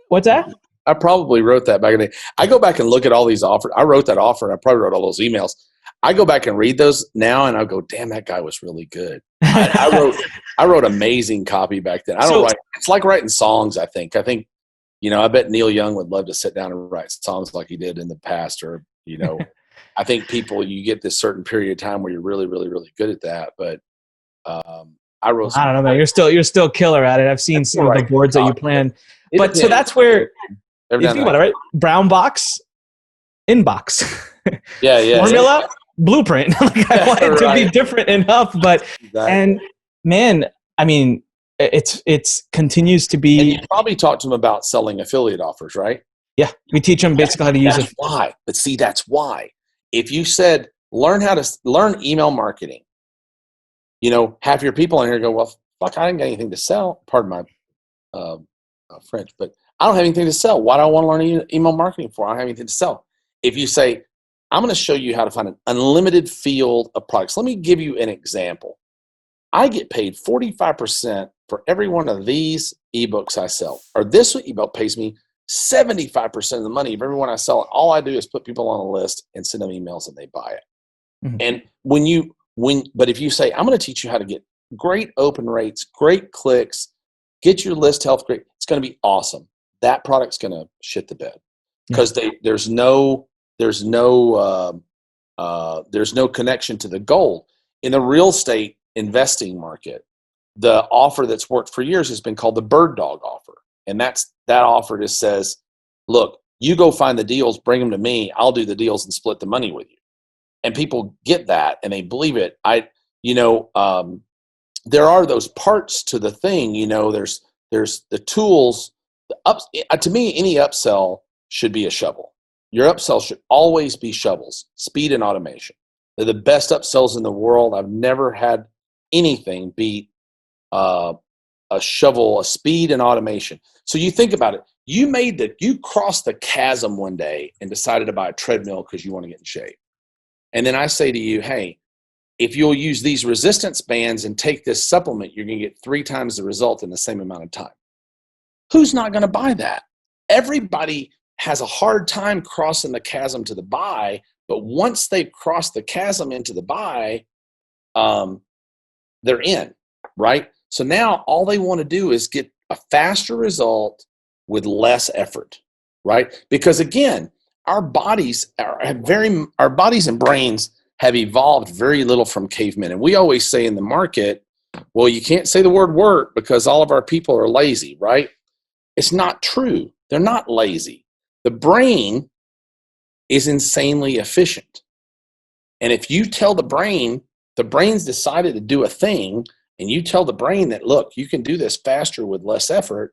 Speaker 3: What's that?
Speaker 1: I probably wrote that back in the day. I go back and look at all these offers. I wrote that offer, and I probably wrote all those emails. I go back and read those now, and I go, damn, that guy was really good. I wrote amazing copy back then. It's like writing songs, I think. I bet Neil Young would love to sit down and write songs like he did in the past, or, I think you get this certain period of time where you're really, really, really good at that. But I don't
Speaker 3: know, man. You're still killer at it. I've seen some of the boards that you plan. But so that's where you think about it, right? Brown box, inbox.
Speaker 1: Yeah.
Speaker 3: Formula, blueprint. Like, I want it to be different enough, but
Speaker 1: exactly.
Speaker 3: And man, I mean, it's continues to be.
Speaker 1: And you probably talked to them about selling affiliate offers, right?
Speaker 3: Yeah, we teach them basically how to use it.
Speaker 1: Why? But see, that's why. If you said learn email marketing, half your people in here go, well, fuck, I didn't got anything to sell. Pardon my French, but I don't have anything to sell. Why do I want to learn email marketing for? I don't have anything to sell. If you say, I'm going to show you how to find an unlimited field of products. Let me give you an example. I get paid 45% for every one of these ebooks I sell. Or this ebook pays me 75% of the money of every one I sell. All I do is put people on a list and send them emails and they buy it. Mm-hmm. And but if you say, I'm going to teach you how to get great open rates, great clicks, get your list health great, it's going to be awesome. That product's going to shit the bed because there's no connection to the goal. In the real estate investing market, the offer that's worked for years has been called the bird dog offer. And that offer just says, look, you go find the deals, bring them to me. I'll do the deals and split the money with you. And people get that and they believe it. There are those parts to the thing, there's the tools. To me, any upsell should be a shovel. Your upsell should always be shovels, speed and automation. They're the best upsells in the world. I've never had anything beat a shovel, a speed and automation. So you think about it. You crossed the chasm one day and decided to buy a treadmill because you want to get in shape. And then I say to you, hey, if you'll use these resistance bands and take this supplement, you're going to get 3 times the result in the same amount of time. Who's not going to buy that? Everybody has a hard time crossing the chasm to the buy, but once they've crossed the chasm into the buy, they're in, right? So now all they want to do is get a faster result with less effort, right? Because again, our bodies and brains have evolved very little from cavemen. And we always say in the market, well, you can't say the word work because all of our people are lazy, right? It's not true. They're not lazy. The brain is insanely efficient. And if you tell the brain's decided to do a thing, and you tell the brain that, look, you can do this faster with less effort,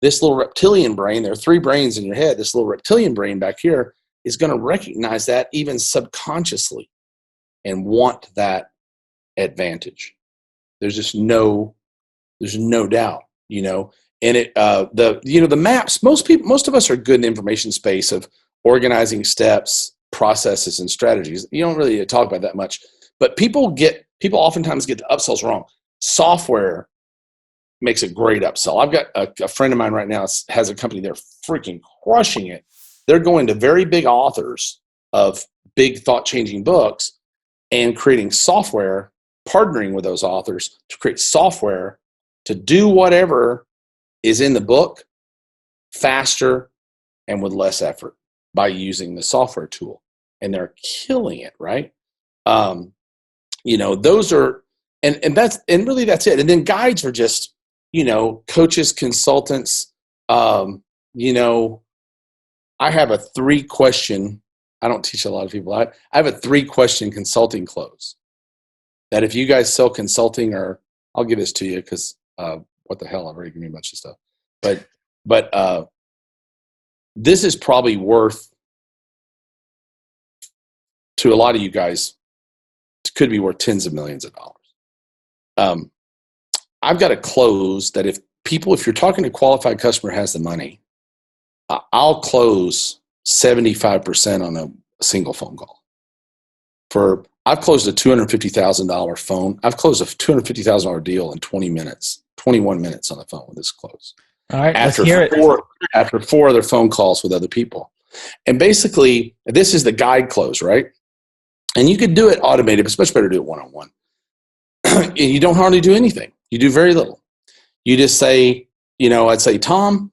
Speaker 1: this little reptilian brain, there are 3 brains in your head, this little reptilian brain back here is going to recognize that even subconsciously and want that advantage. There's no doubt, And the maps, most of us are good in information space of organizing steps, processes, and strategies. You don't really talk about that much, but people oftentimes get the upsells wrong. Software makes a great upsell. I've got a friend of mine right now has a company. They're freaking crushing it. They're going to very big authors of big thought-changing books and creating software, partnering with those authors to create software to do whatever is in the book faster and with less effort by using the software tool. And they're killing it, right? Those are, and really that's it. And then guides are just, coaches, consultants. I have a 3-question, I don't teach a lot of people. I have a 3-question consulting close that if you guys sell consulting, or I'll give this to you because what the hell, I've already given you a bunch of stuff. But this is probably worth, to a lot of you guys, it could be worth tens of millions of dollars. I've got a close that if you're talking to a qualified customer who has the money, I'll close 75% on a single phone call. I've closed a $250,000 phone. I've closed a $250,000 deal in 21 minutes on the phone with this close.
Speaker 3: All right, let's hear it.
Speaker 1: After 4 other phone calls with other people. And basically, this is the guide close, right? And you could do it automated, but it's much better to do it one-on-one. And you don't hardly do anything. You do very little. You just say, I'd say, Tom,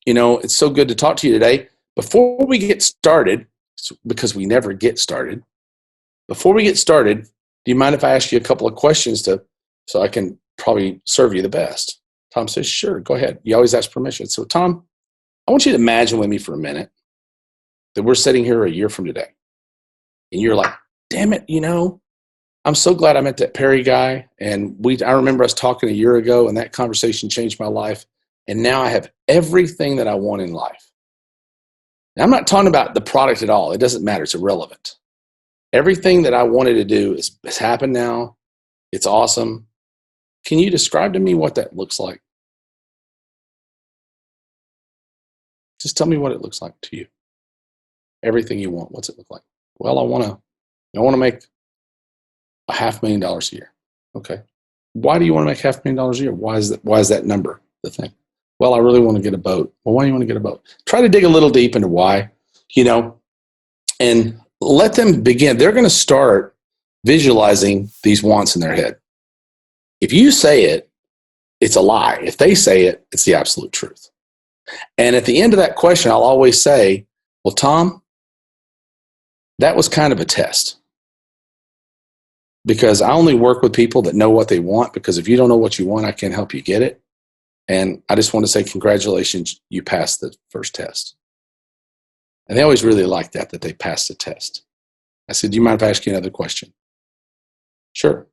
Speaker 1: it's so good to talk to you today. Before we get started, because we never get started. Before we get started, do you mind if I ask you a couple of questions so I can probably serve you the best? Tom says, sure, go ahead. You always ask permission. So Tom, I want you to imagine with me for a minute that we're sitting here a year from today. And you're like, damn it, I'm so glad I met that Perry guy. And I remember us talking a year ago, and that conversation changed my life. And now I have everything that I want in life. Now, I'm not talking about the product at all. It doesn't matter. It's irrelevant. Everything that I wanted to do has happened now. It's awesome. Can you describe to me what that looks like? Just tell me what it looks like to you. Everything you want, what's it look like? Well, I want to make $500,000 a year. Okay. Why do you want to make $500,000 a year? Why is that number the thing? Well, I really want to get a boat. Well, why do you want to get a boat? Try to dig a little deep into why, and let them begin. They're going to start visualizing these wants in their head. If you say it, it's a lie. If they say it, it's the absolute truth. And at the end of that question, I'll always say, well, Tom, that was kind of a test. Because I only work with people that know what they want, because if you don't know what you want, I can't help you get it. And I just want to say, congratulations, you passed the first test. And they always really like that they passed the test. I said, do you mind if I ask you another question? Sure.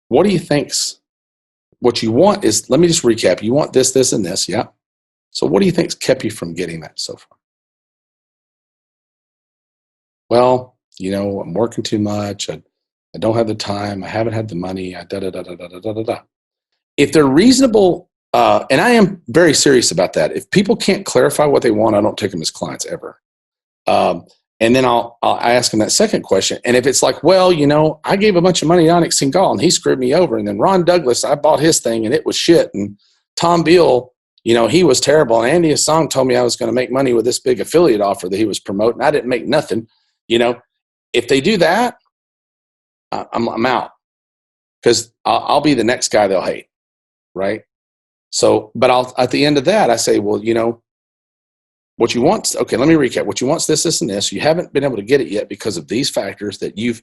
Speaker 1: What do you think's, what you want is, let me just recap. You want this, this, and this, yeah? So what do you think's kept you from getting that so far? Well, I'm working too much. I don't have the time. I haven't had the money. If they're reasonable, and I am very serious about that. If people can't clarify what they want, I don't take them as clients ever. And then I'll ask them that second question. And if it's like, well, I gave a bunch of money to Anik Singal and he screwed me over. And then Ron Douglas, I bought his thing and it was shit. And Tom Beal, he was terrible. And Andy Asong told me I was going to make money with this big affiliate offer that he was promoting. I didn't make nothing. If they do that, I'm out, because I'll be the next guy they'll hate. Right. So, but at the end of that, I say, well, what you want. Okay. Let me recap. What you want is this, this, and this. You haven't been able to get it yet because of these factors that you've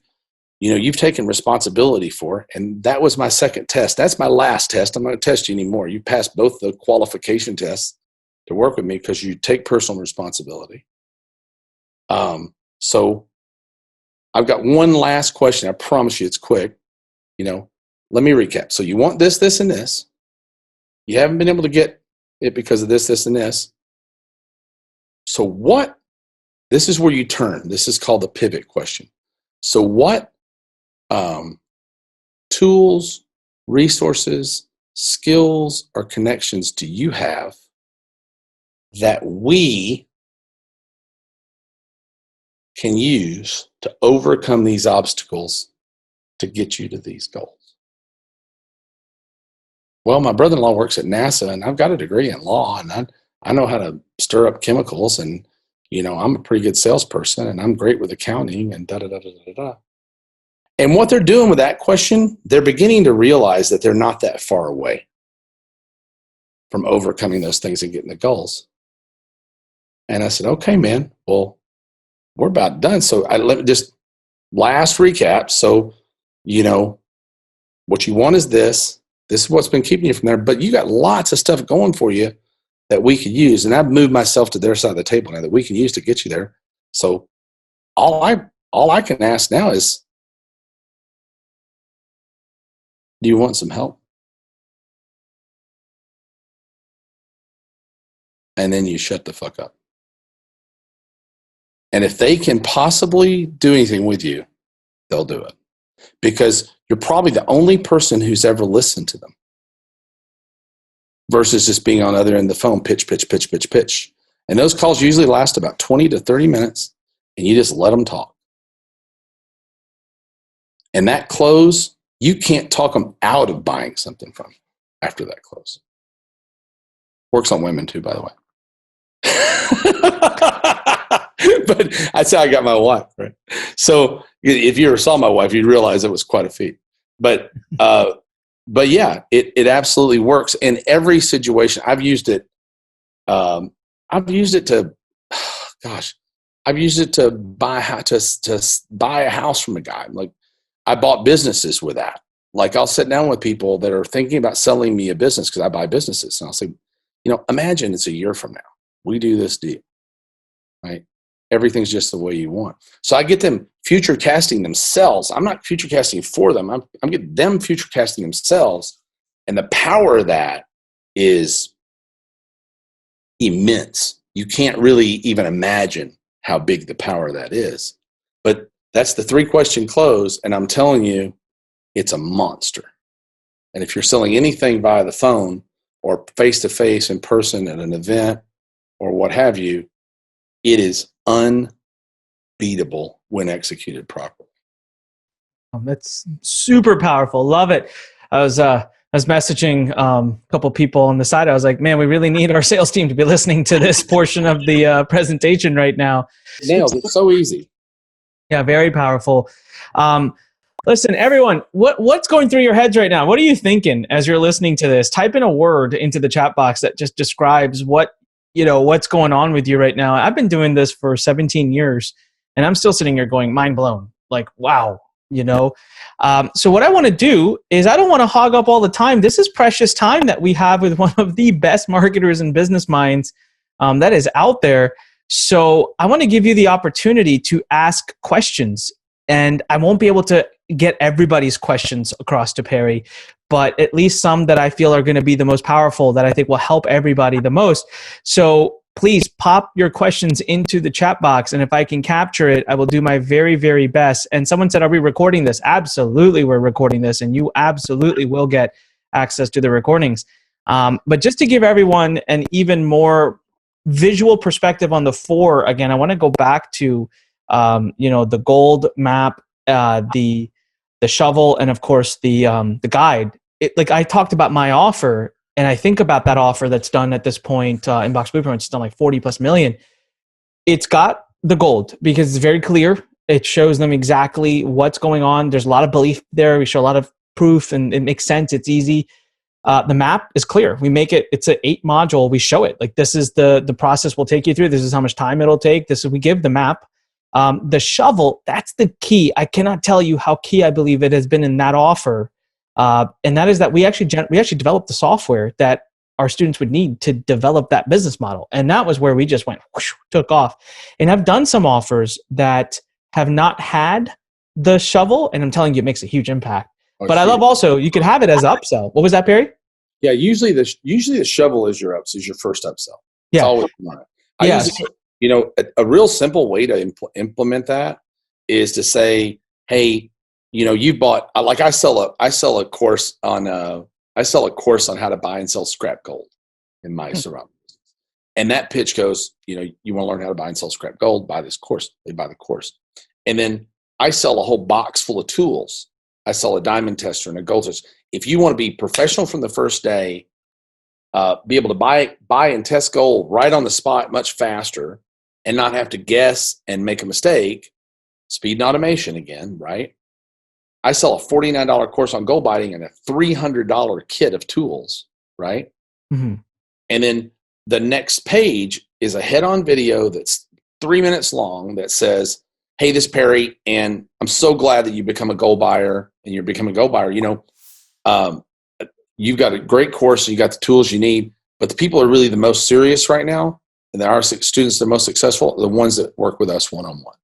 Speaker 1: taken responsibility for. And that was my second test. That's my last test. I'm not going to test you anymore. You passed both the qualification tests to work with me because you take personal responsibility. So I've got one last question. I promise you it's quick. Let me recap. So you want this, this, and this. You haven't been able to get it because of this, this, and this. So what? This is where you turn. This is called the pivot question. So what tools, resources, skills, or connections do you have that we can use to overcome these obstacles to get you to these goals? Well, my brother-in-law works at NASA, and I've got a degree in law, and I know how to stir up chemicals, and I'm a pretty good salesperson, and I'm great with accounting, and da-da-da-da-da-da. And what they're doing with that question, they're beginning to realize that they're not that far away from overcoming those things and getting the goals. And I said, okay, man, well, we're about done. So let me just last recap. So, what you want is this. This is what's been keeping you from there. But you got lots of stuff going for you that we could use. And I've moved myself to their side of the table now that we can use to get you there. So all I can ask now is, do you want some help? And then you shut the fuck up. And if they can possibly do anything with you, they'll do it. Because you're probably the only person who's ever listened to them. Versus just being on the other end of the phone, pitch, pitch, pitch, pitch, pitch. And those calls usually last about 20 to 30 minutes, and you just let them talk. And that close, you can't talk them out of buying something from you after that close. Works on women too, by the way. But that's how I got my wife, right? So if you ever saw my wife, you'd realize it was quite a feat. But yeah, it absolutely works in every situation. I've used it to, gosh, I've used it to buy to buy a house from a guy. Like, I bought businesses with that. Like, I'll sit down with people that are thinking about selling me a business because I buy businesses, and I'll say, imagine it's a year from now. We do this deal, right? Everything's just the way you want. So I get them future casting themselves. I'm not future casting for them. I'm getting them future casting themselves. And the power of that is immense. You can't really even imagine how big the power of that is. But that's the 3-question close. And I'm telling you, it's a monster. And if you're selling anything via the phone or face-to-face in person at an event or what have you, it is unbeatable when executed properly.
Speaker 3: That's super powerful. Love it. I was messaging a couple people on the side. I was like, man, we really need our sales team to be listening to this portion of the presentation right now.
Speaker 1: Nailed it. So easy.
Speaker 3: Yeah, very powerful. Listen, everyone, what's going through your heads right now? What are you thinking as you're listening to this? Type in a word into the chat box that just describes what's going on with you right now. I've been doing this for 17 years, and I'm still sitting here going, mind blown. Like, wow, So what I want to do is I don't want to hog up all the time. This is precious time that we have with one of the best marketers and business minds that is out there. So I want to give you the opportunity to ask questions. And I won't be able to get everybody's questions across to Perry, but at least some that I feel are going to be the most powerful, that I think will help everybody the most. So please pop your questions into the chat box. And if I can capture it, I will do my very, very best. And someone said, are we recording this? Absolutely, we're recording this. And you absolutely will get access to the recordings. But just to give everyone an even more visual perspective on the 4, again, I want to go back to the gold map, the shovel, and of course the guide. Like I talked about my offer, and I think about that offer that's done at this point. Inbox Blueprint, it's done like 40+ million. It's got the gold because it's very clear. It shows them exactly what's going on. There's a lot of belief there. We show a lot of proof, and it makes sense. It's easy. The map is clear. We make it. It's an 8 module. We show it. Like, this is the process we'll take you through. This is how much time it'll take. We give the map. The shovel, that's the key. I cannot tell you how key I believe it has been in that offer. And that is that we actually developed the software that our students would need to develop that business model. And that was where we just went, whoosh, took off. And I've done some offers that have not had the shovel, and I'm telling you, it makes a huge impact. But I love also, you can have it as an upsell. What was that, Perry?
Speaker 1: Yeah, usually the shovel is your first upsell. It's
Speaker 3: Yeah.
Speaker 1: always mine. A real simple way to implement that is to say, hey, you bought, like I sell a course on how to buy and sell scrap gold in my surroundings. And that pitch goes, you want to learn how to buy and sell scrap gold, buy this course. They buy the course. And then I sell a whole box full of tools. I sell a diamond tester and a gold tester. If you want to be professional from the first day, be able to buy and test gold right on the spot much faster and not have to guess and make a mistake, speed and automation again, right? I sell a $49 course on gold buying and a $300 kit of tools, right?
Speaker 3: Mm-hmm.
Speaker 1: And then the next page is a head-on video that's 3 minutes long that says, hey, this is Perry, and I'm so glad that you become a gold buyer, and you're becoming a gold buyer. You've got a great course, and you got the tools you need, but the people are really the most serious right now, and our students the most successful are the ones that work with us one-on-one.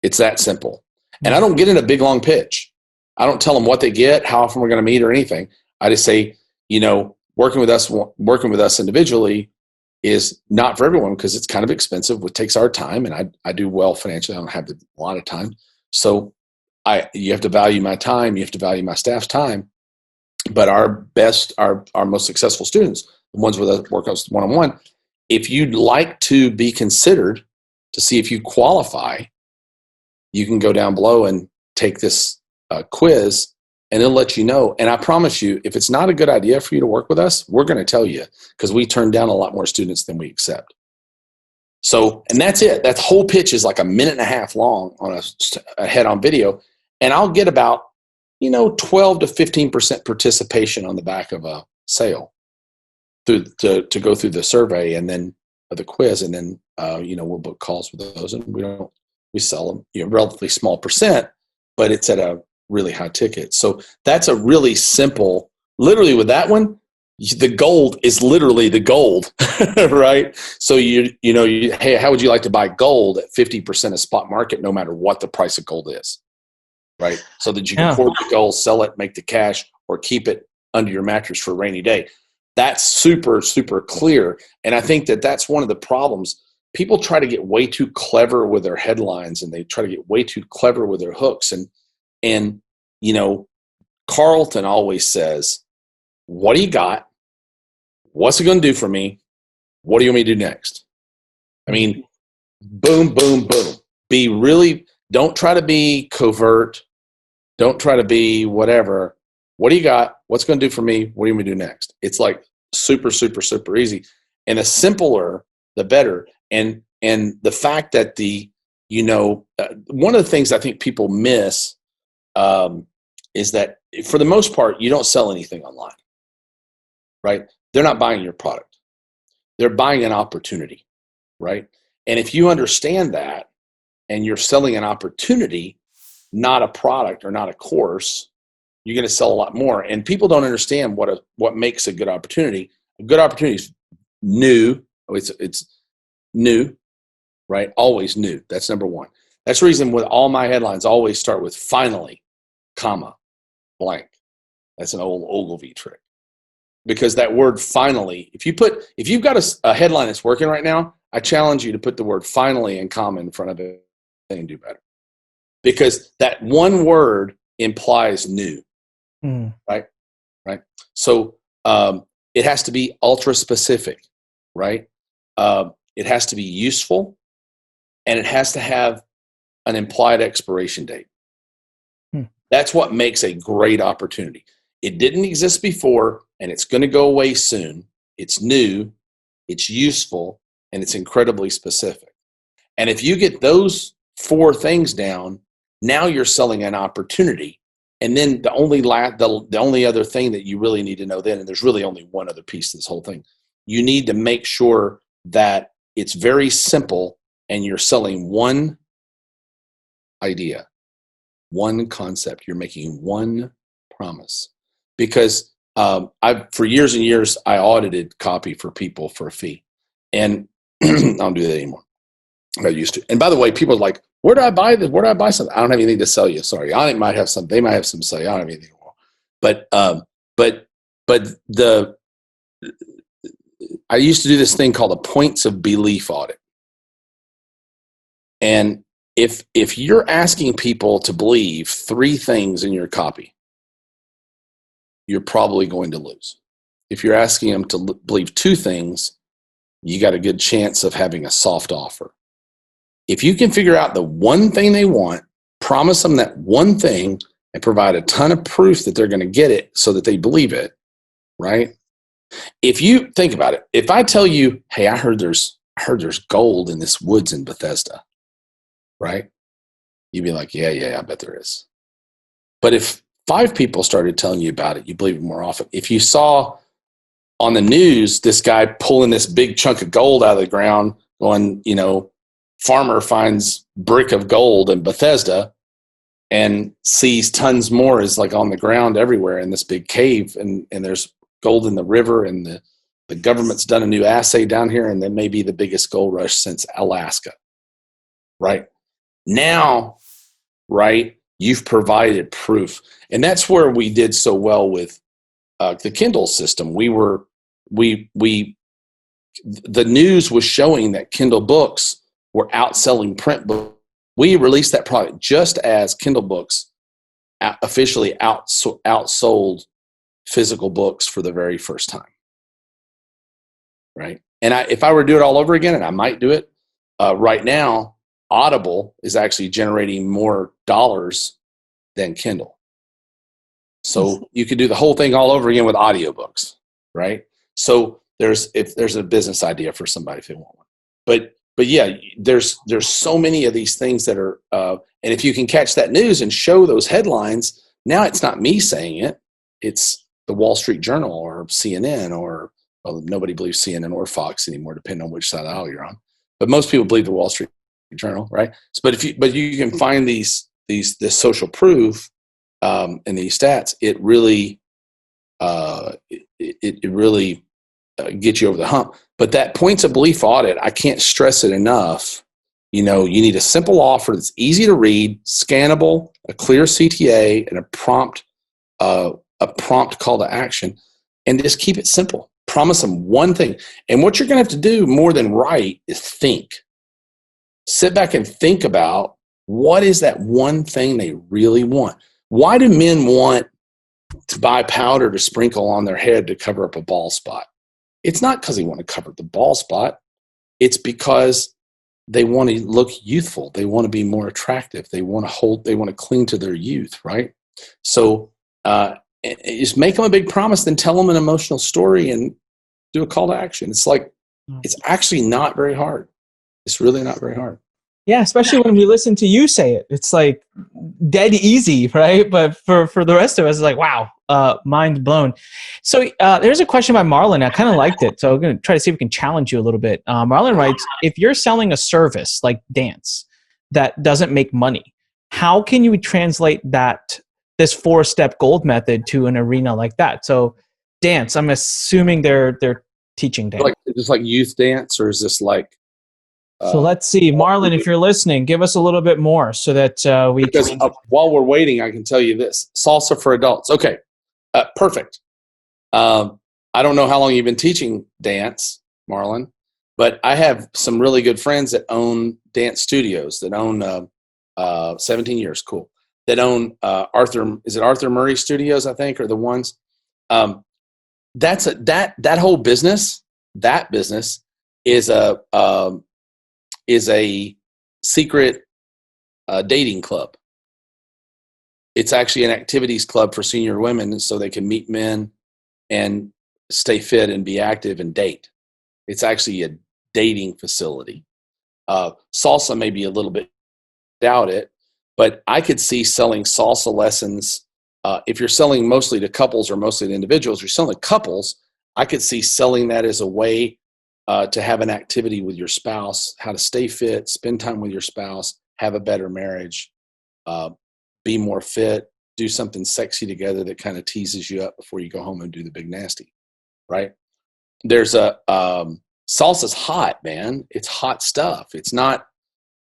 Speaker 1: It's that simple. And I don't get in a big, long pitch. I don't tell them what they get, how often we're going to meet, or anything. I just say, working with us individually is not for everyone because it's kind of expensive. It takes our time, and I do well financially. I don't have a lot of time. So you have to value my time. You have to value my staff's time. But our most successful students, the ones with us work us one-on-one, if you'd like to be considered to see if you qualify, you can go down below and take this quiz, and it'll let you know. And I promise you, if it's not a good idea for you to work with us, we're going to tell you because we turn down a lot more students than we accept. So, and that's it. That whole pitch is like 1.5 minutes long on a head-on video. And I'll get about, 12 to 15% participation on the back of a sale to go through the survey and then the quiz. And then we'll book calls with those, and we sell them, relatively small percent, but it's at a really high ticket. So that's a really simple, literally with that one, the gold is literally the gold, right? So hey, how would you like to buy gold at 50% of spot market, no matter what the price of gold is, right? So that you can hoard the gold, sell it, make the cash, or keep it under your mattress for a rainy day. That's super, super clear. And I think that that's one of the problems. People try to get way too clever with their headlines, and they try to get way too clever with their hooks. And Carlton always says, what do you got? What's it going to do for me? What do you want me to do next? I mean, boom, boom, boom. Don't try to be covert. Don't try to be whatever. What do you got? What's it going to do for me? What do you want me to do next? It's like super, super, super easy. And the simpler, the better. And the fact that one of the things I think people miss is that for the most part, you don't sell anything online, right? They're not buying your product. They're buying an opportunity, right? And if you understand that and you're selling an opportunity, not a product or not a course, you're going to sell a lot more. And people don't understand what makes a good opportunity. A good opportunity is new. It's new, right? Always new. That's number one. That's the reason with all my headlines always start with finally, comma, blank. That's an old Ogilvy trick. Because that word finally, if you've got a headline that's working right now, I challenge you to put the word finally and comma in front of it and do better. Because that one word implies new, right? So it has to be ultra specific, right? It has to be useful, and it has to have an implied expiration date. That's what makes a great opportunity. It didn't exist before, and it's going to go away soon. It's new, it's useful, and it's incredibly specific. And if you get those 4 things down, now you're selling an opportunity. And then the only other thing that you really need to know then, and there's really only one other piece to this whole thing, you need to make sure that it's very simple and you're selling one idea, one concept. You're making one promise. Because for years and years, I audited copy for people for a fee. And I don't do that anymore. I used to. And by the way, people are like, where do I buy this? Where do I buy something? I don't have anything to sell you. Sorry. Anik might have some. They might have some to sell you. I don't have anything more. But I used to do this thing called a points of belief audit. And if you're asking people to believe 3 things in your copy, you're probably going to lose. If you're asking them to believe 2 things, you got a good chance of having a soft offer. If you can figure out the one thing they want, promise them that one thing, and provide a ton of proof that they're going to get it so that they believe it, right? If you think about it, if I tell you, hey, I heard there's gold in this woods in Bethesda, right? You'd be like, yeah, I bet there is. But if 5 people started telling you about it, you believe it more often. If you saw on the news this guy pulling this big chunk of gold out of the ground, going, farmer finds brick of gold in Bethesda and sees tons more is like on the ground everywhere in this big cave, and there's gold in the river, and the government's done a new assay down here, and that may be the biggest gold rush since Alaska, right? Now, right, you've provided proof. And that's where we did so well with the Kindle system. The news was showing that Kindle books were outselling print books. We released that product just as Kindle books officially outsold physical books for the very first time, right? And if I were to do it all over again, and I might do it, right now, Audible is actually generating more dollars than Kindle. So you could do the whole thing all over again with audiobooks, right? So there's a business idea for somebody if they want one. But yeah, there's so many of these things that are, and if you can catch that news and show those headlines, now it's not me saying it, it's the Wall Street Journal or CNN or, well, nobody believes CNN or Fox anymore, depending on which side of the aisle you're on. but most people believe the Wall Street Journal, right? So, but you can find this social proof in these stats. It really gets you over the hump. But that points of belief audit, I can't stress it enough. You need a simple offer that's easy to read, scannable, a clear CTA, and a prompt call to action, and just keep it simple. Promise them one thing. And what you're going to have to do more than write is think. Sit back and think about what is that one thing they really want. Why do men want to buy powder to sprinkle on their head to cover up a bald spot? It's not because they want to cover the bald spot. It's because they want to look youthful. They want to be more attractive. They want to cling to their youth, right? So just make them a big promise, then tell them an emotional story and do a call to action. It's actually not very hard. It's really not very hard.
Speaker 3: Yeah, especially when we listen to you say it. It's like dead easy, right? But for the rest of us, it's like, wow, mind blown. So there's a question by Marlon. I kind of liked it. So I'm going to try to see if we can challenge you a little bit. Marlon writes, if you're selling a service like dance that doesn't make money, how can you translate this 4-step gold method to an arena like that? So dance, I'm assuming they're teaching dance.
Speaker 1: Just like youth dance, or is this like...
Speaker 3: So let's see, Marlon, if you're listening, give us a little bit more so that we can...
Speaker 1: While we're waiting, I can tell you this. Salsa for adults. Okay, perfect. I don't know how long you've been teaching dance, Marlon, but I have some really good friends that own dance studios, that own 17 years, cool, that own Arthur Murray Studios, I think, are the ones. That whole business, is a secret dating club. It's actually an activities club for senior women so they can meet men and stay fit and be active and date. It's actually a dating facility. Salsa may be a little bit, doubt it, but I could see selling salsa lessons. If you're selling mostly to couples or mostly to individuals, you're selling to couples, I could see selling that as a way to have an activity with your spouse, how to stay fit, spend time with your spouse, have a better marriage, be more fit, do something sexy together that kind of teases you up before you go home and do the big nasty, right? There's salsa's hot, man. It's hot stuff. It's not,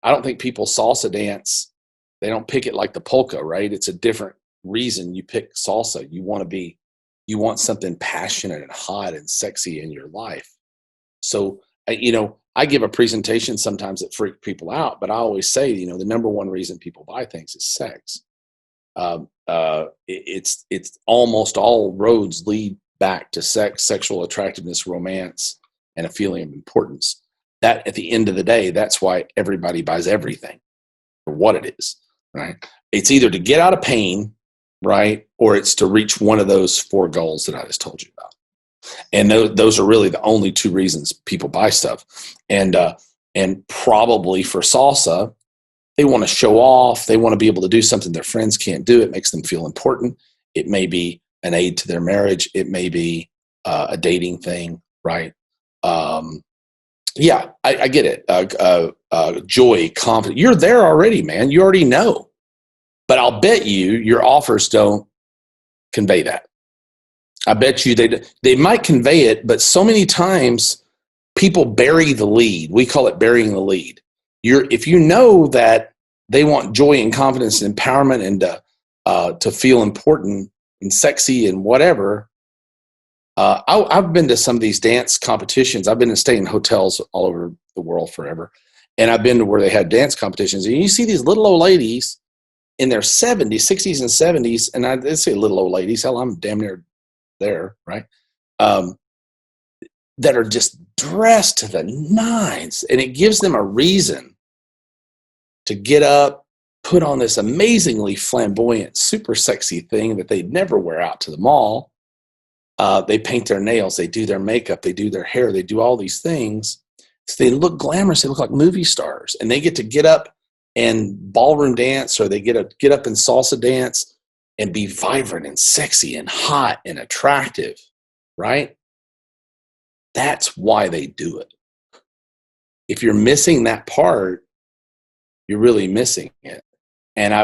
Speaker 1: I don't think people salsa dance, they don't pick it like the polka, right? It's a different reason you pick salsa. You want something passionate and hot and sexy in your life. So, I give a presentation sometimes that freak people out, but I always say, the number one reason people buy things is sex. It's almost all roads lead back to sex, sexual attractiveness, romance, and a feeling of importance. That at the end of the day, that's why everybody buys everything for what it is, right? It's either to get out of pain, right? Or it's to reach one of those 4 goals that I just told you about. And those are really the only 2 reasons people buy stuff. And probably for salsa, they want to show off. They want to be able to do something their friends can't do. It makes them feel important. It may be an aid to their marriage. It may be a dating thing, right? Yeah, I get it. Joy, confidence. You're there already, man. You already know. But I'll bet you your offers don't convey that. I bet you they might convey it, but so many times people bury the lead. We call it burying the lead. If you know that they want joy and confidence and empowerment and to feel important and sexy and whatever, I've been to some of these dance competitions. I've been to stay in hotels all over the world forever, and I've been to where they had dance competitions. And you see these little old ladies in their 60s and 70s, and I say little old ladies. Hell, I'm damn near there, right? That are just dressed to the nines, and it gives them a reason to get up, put on this amazingly flamboyant, super sexy thing that they'd never wear out to the mall. They paint their nails, they do their makeup, they do their hair, they do all these things. So they look glamorous, they look like movie stars, and they get to get up and ballroom dance, or they get up and salsa dance and be vibrant and sexy and hot and attractive, right? That's why they do it. if you're missing that part, you're really missing it. And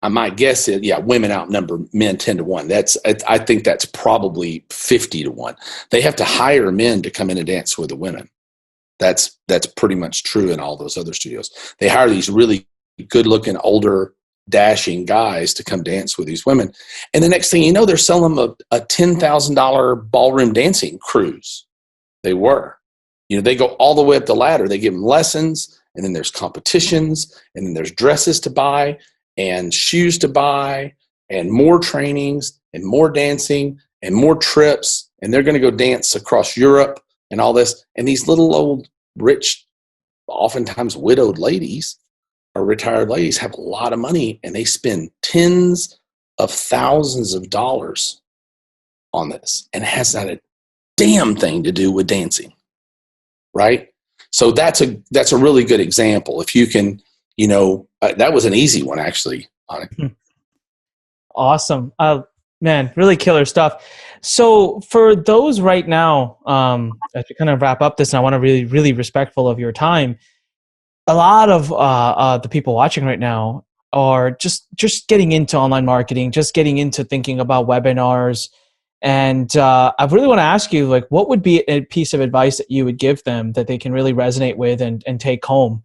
Speaker 1: I might guess it, yeah, women outnumber men 10-1. I think that's probably 50-1. They have to hire men to come in and dance with the women. That's pretty much true in all those other studios. They hire these really good-looking, older, dashing guys to come dance with these women. And the next thing you know, they're selling them a $10,000 ballroom dancing cruise. They were. They go all the way up the ladder. They give them lessons, and then there's competitions, and then there's dresses to buy, and shoes to buy, and more trainings, and more dancing, and more trips, and they're going to go dance across Europe and all this. And these little old, rich, oftentimes widowed ladies or retired ladies have a lot of money, and they spend tens of thousands of dollars on this, and it has not a damn thing to do with dancing, right? So that's a really good example. If you can, that was an easy one, actually, Anik.
Speaker 3: Awesome. Man, really killer stuff. So for those right now, as we kind of wrap up this, and I want to really, really respectful of your time, a lot of the people watching right now are just getting into online marketing, just getting into thinking about webinars. And I really want to ask you, like, what would be a piece of advice that you would give them that they can really resonate with and take home?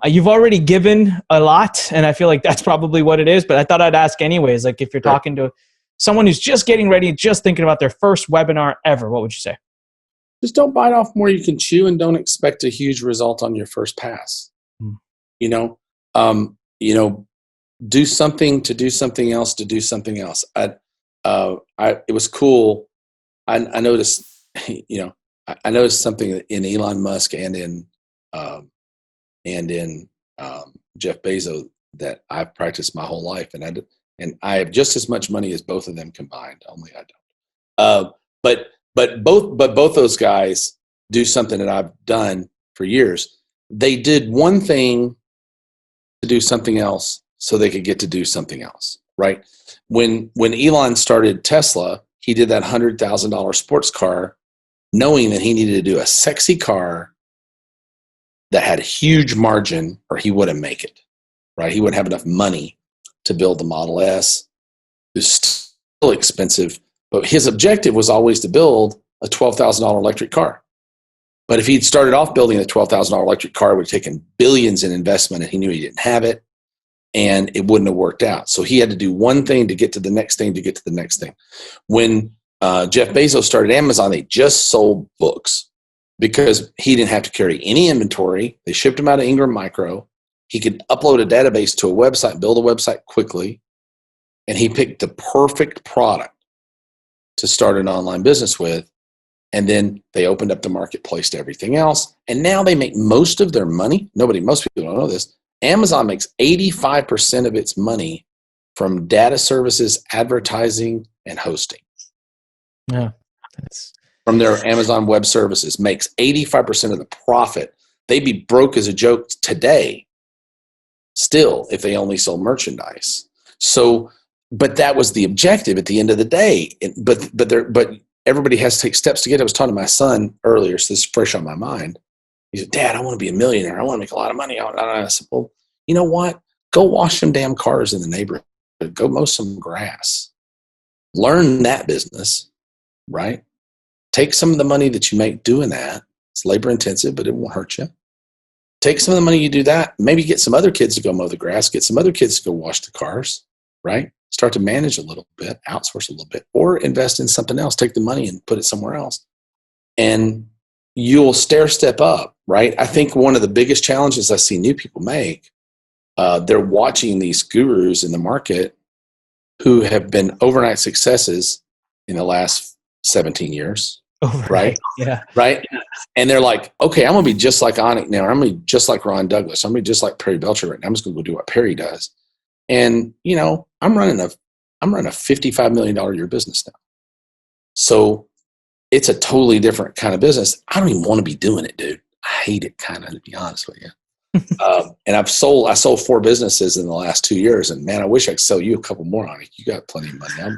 Speaker 3: You've already given a lot, and I feel like that's probably what it is, but I thought I'd ask anyways. Like, if you're talking to someone who's just getting ready, just thinking about their first webinar ever, what would you say?
Speaker 1: Just don't bite off more you can chew, and don't expect a huge result on your first pass. Do something to do something else to do something else. It was cool. I noticed, I noticed something in Elon Musk and in Jeff Bezos that I've practiced my whole life, and I have just as much money as both of them combined. Only I don't. But both those guys do something that I've done for years. They did one thing to do something else so they could get to do something else, right? When Elon started Tesla, he did that $100,000 sports car knowing that he needed to do a sexy car that had a huge margin or he wouldn't make it, right? He wouldn't have enough money to build the Model S. It was still expensive, but his objective was always to build a $12,000 electric car. But if he'd started off building a $12,000 electric car, it would have taken billions in investment, and he knew he didn't have it, and it wouldn't have worked out. So he had to do one thing to get to the next thing to get to the next thing. When Jeff Bezos started Amazon, they just sold books because he didn't have to carry any inventory. They shipped them out of Ingram Micro. He could upload a database to a website, build a website quickly, and he picked the perfect product to start an online business with. And then they opened up the marketplace to everything else. And now they make most of their money. Most people don't know this. Amazon makes 85% of its money from data services, advertising, and hosting.
Speaker 3: Yeah.
Speaker 1: From their Amazon Web Services, makes 85% of the profit. They'd be broke as a joke today, still, if they only sold merchandise. So, but that was the objective at the end of the day. But everybody has to take steps to get it. I was talking to my son earlier, so this is fresh on my mind. He said, "Dad, I want to be a millionaire. I want to make a lot of money." I said, "Well, you know what? Go wash some damn cars in the neighborhood. Go mow some grass. Learn that business, right? Take some of the money that you make doing that. It's labor intensive, but it won't hurt you. Take some of the money you do that. Maybe get some other kids to go mow the grass. Get some other kids to go wash the cars, right? Start to manage a little bit, outsource a little bit, or invest in something else. Take the money and put it somewhere else. And you'll step up, right? I think one of the biggest challenges I see new people make, they're watching these gurus in the market who have been overnight successes in the last 17 years, right?
Speaker 3: Yeah.
Speaker 1: Right? And they're like, okay, I'm going to be just like Anik now. I'm going to be just like Ron Douglas. I'm going to be just like Perry Belcher right now. I'm just going to go do what Perry does. And, I'm running a $55 million a year business now. So it's a totally different kind of business. I don't even want to be doing it, dude. I hate it, kind of, to be honest with you. And I sold 4 businesses in the last 2 years, and man, I wish I could sell you a couple more on it. You got plenty of money.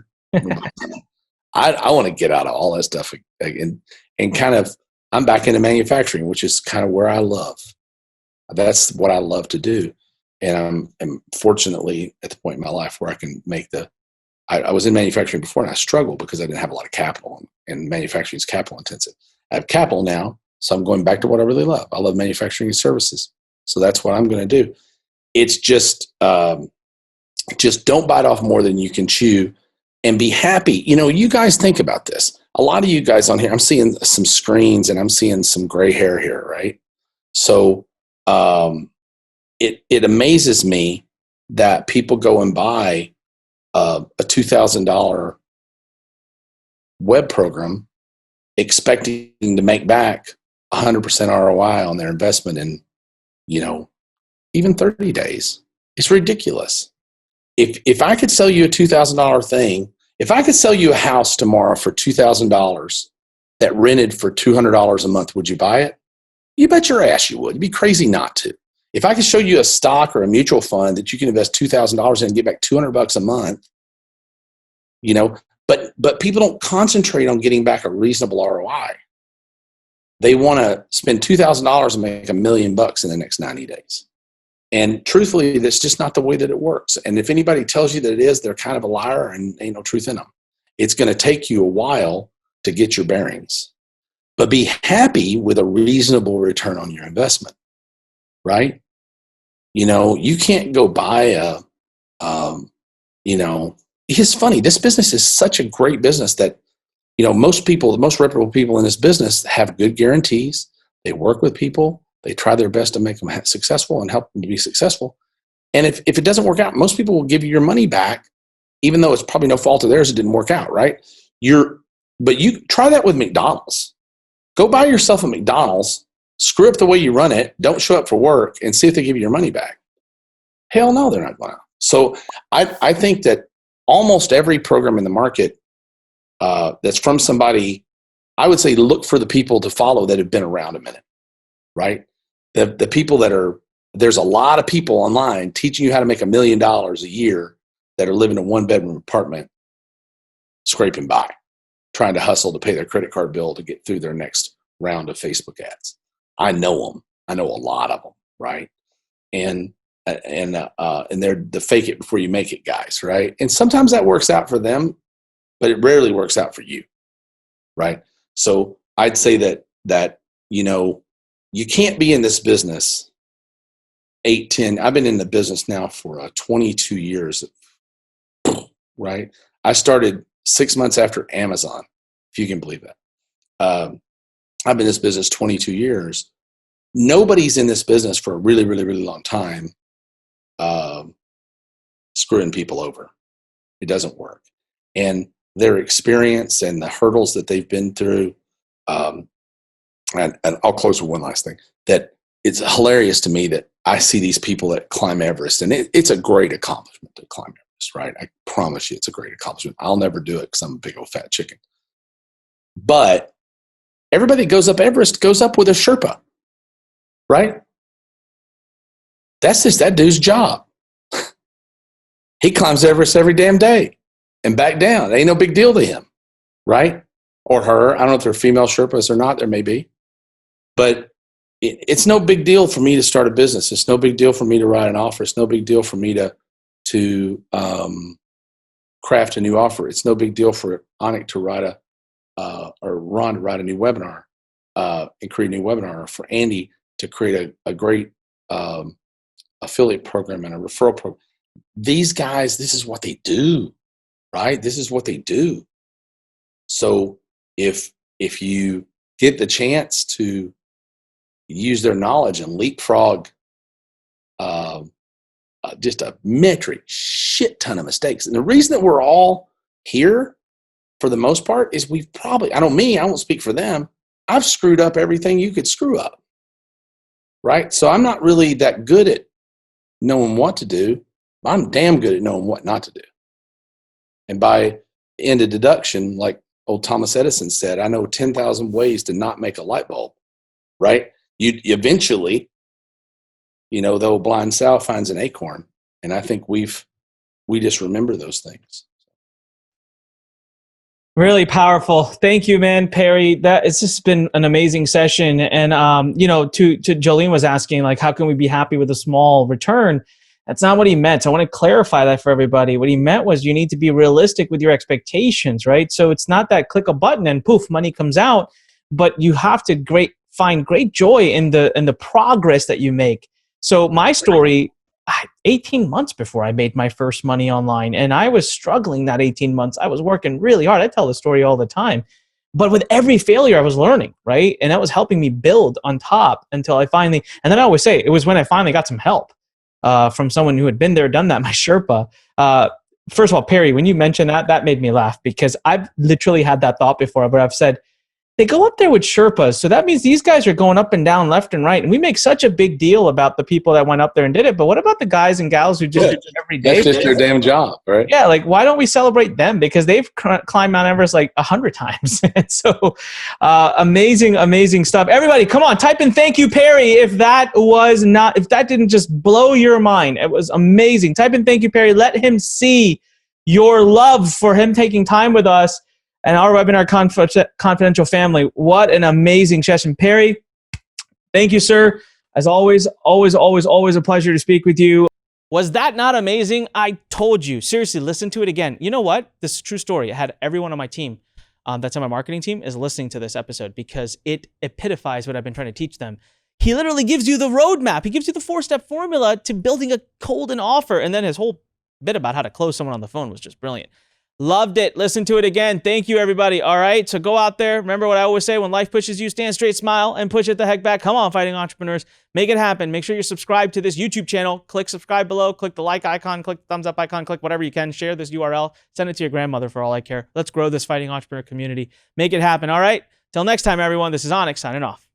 Speaker 1: I want to get out of all that stuff and kind of I'm back into manufacturing, which is kind of where I love. That's what I love to do. And I'm fortunately at the point in my life where I can make I was in manufacturing before and I struggled because I didn't have a lot of capital, and manufacturing is capital intensive. I have capital now, so I'm going back to what I really love. I love manufacturing and services. So that's what I'm going to do. It's just don't bite off more than you can chew and be happy. You guys think about this. A lot of you guys on here, I'm seeing some screens and I'm seeing some gray hair here, right? So it amazes me that people go and buy a $2,000 web program expecting to make back 100% ROI on their investment in, even 30 days. It's ridiculous. If I could sell you a $2,000 thing, if I could sell you a house tomorrow for $2,000 that rented for $200 a month, would you buy it? You bet your ass you would. You'd be crazy not to. If I could show you a stock or a mutual fund that you can invest $2,000 in and get back $200 a month, but people don't concentrate on getting back a reasonable ROI. They want to spend $2,000 and make $1 million in the next 90 days. And truthfully, that's just not the way that it works. And if anybody tells you that it is, they're kind of a liar and ain't no truth in them. It's going to take you a while to get your bearings. But be happy with a reasonable return on your investment, right? You can't go buy it's funny. This business is such a great business that, most people, the most reputable people in this business have good guarantees. They work with people. They try their best to make them successful and help them to be successful. And if it doesn't work out, most people will give you your money back, even though it's probably no fault of theirs. It didn't work out, right? But you try that with McDonald's. Go buy yourself a McDonald's, screw up the way you run it, don't show up for work, and see if they give you your money back. Hell no, they're not going to. So I think that almost every program in the market that's from somebody, I would say look for the people to follow that have been around a minute, right? The people there's a lot of people online teaching you how to make $1 million a year that are living in a 1-bedroom apartment, scraping by, trying to hustle to pay their credit card bill to get through their next round of Facebook ads. I know them. I know a lot of them, right? And they're the fake it before you make it guys, right? And sometimes that works out for them, but it rarely works out for you, right? So I'd say that you can't be in this business 8, 10. I've been in the business now for 22 years, right? I started 6 months after Amazon, if you can believe that. I've been in this business 22 years. Nobody's in this business for a really, really, really long time screwing people over. It doesn't work. And their experience and the hurdles that they've been through, and I'll close with one last thing, that it's hilarious to me that I see these people that climb Everest, and it's a great accomplishment to climb Everest, right? I promise you it's a great accomplishment. I'll never do it because I'm a big old fat chicken. But everybody that goes up Everest goes up with a Sherpa, right? That's just that dude's job. He climbs Everest every damn day and back down. It ain't no big deal to him, right? Or her. I don't know if they're female Sherpas or not. There may be. But it's no big deal for me to start a business. It's no big deal for me to write an offer. It's no big deal for me to craft a new offer. It's no big deal for Anik to write or Ron to write a new webinar and create a new webinar, or for Andy to create a great affiliate program and a referral program. These guys, this is what they do, right? This is what they do. So if you get the chance to use their knowledge and leapfrog just a metric shit ton of mistakes. And the reason that we're all here for the most part is we've probably, I won't speak for them. I've screwed up everything you could screw up, right? So I'm not really that good at knowing what to do. I'm damn good at knowing what not to do. And by end of deduction, like old Thomas Edison said, I know 10,000 ways to not make a light bulb, right? You eventually, the old blind sow finds an acorn. And I think we just remember those things.
Speaker 3: Really powerful. Thank you, man, Perry. It's just been an amazing session. And to Jolene was asking, like, how can we be happy with a small return? That's not what he meant. So I want to clarify that for everybody. What he meant was you need to be realistic with your expectations, right? So it's not that click a button and poof, money comes out, but you have to find great joy in the progress that you make. So my story, 18 months before I made my first money online, and I was struggling that 18 months. I was working really hard. I tell the story all the time. But with every failure, I was learning, right? And that was helping me build on top until I finally, and then I always say, it was when I finally got some help from someone who had been there, done that, my Sherpa. First of all, Perry, when you mentioned that made me laugh because I've literally had that thought before, but I've said, they go up there with Sherpas. So that means these guys are going up and down, left and right. And we make such a big deal about the people that went up there and did it. But what about the guys and gals who just do it every day?
Speaker 1: That's just their damn job, right?
Speaker 3: Yeah, like why don't we celebrate them? Because they've climbed Mount Everest like 100 times. And so amazing stuff. Everybody, come on, type in thank you, Perry, if that didn't just blow your mind. It was amazing. Type in thank you, Perry. Let him see your love for him taking time with us and our Webinar Confidential family. What an amazing session. Perry, thank you, sir. As always a pleasure to speak with you. Was that not amazing? I told you. Seriously, listen to it again. You know what? This is a true story. I had everyone on my team, that's on my marketing team, is listening to this episode because it epitomized what I've been trying to teach them. He literally gives you the roadmap. He gives you the 4-step formula to building a cold and offer. And then his whole bit about how to close someone on the phone was just brilliant. Loved it. Listen to it again. Thank you, everybody. All right. So go out there. Remember what I always say, when life pushes you, stand straight, smile, and push it the heck back. Come on, fighting entrepreneurs. Make it happen. Make sure you're subscribed to this YouTube channel. Click subscribe below. Click the like icon. Click the thumbs up icon. Click whatever you can. Share this URL. Send it to your grandmother for all I care. Let's grow this fighting entrepreneur community. Make it happen. All right. Till next time, everyone. This is Anik signing off.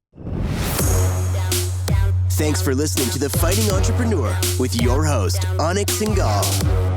Speaker 2: Thanks for listening to The Fighting Entrepreneur with your host, Anik Singal.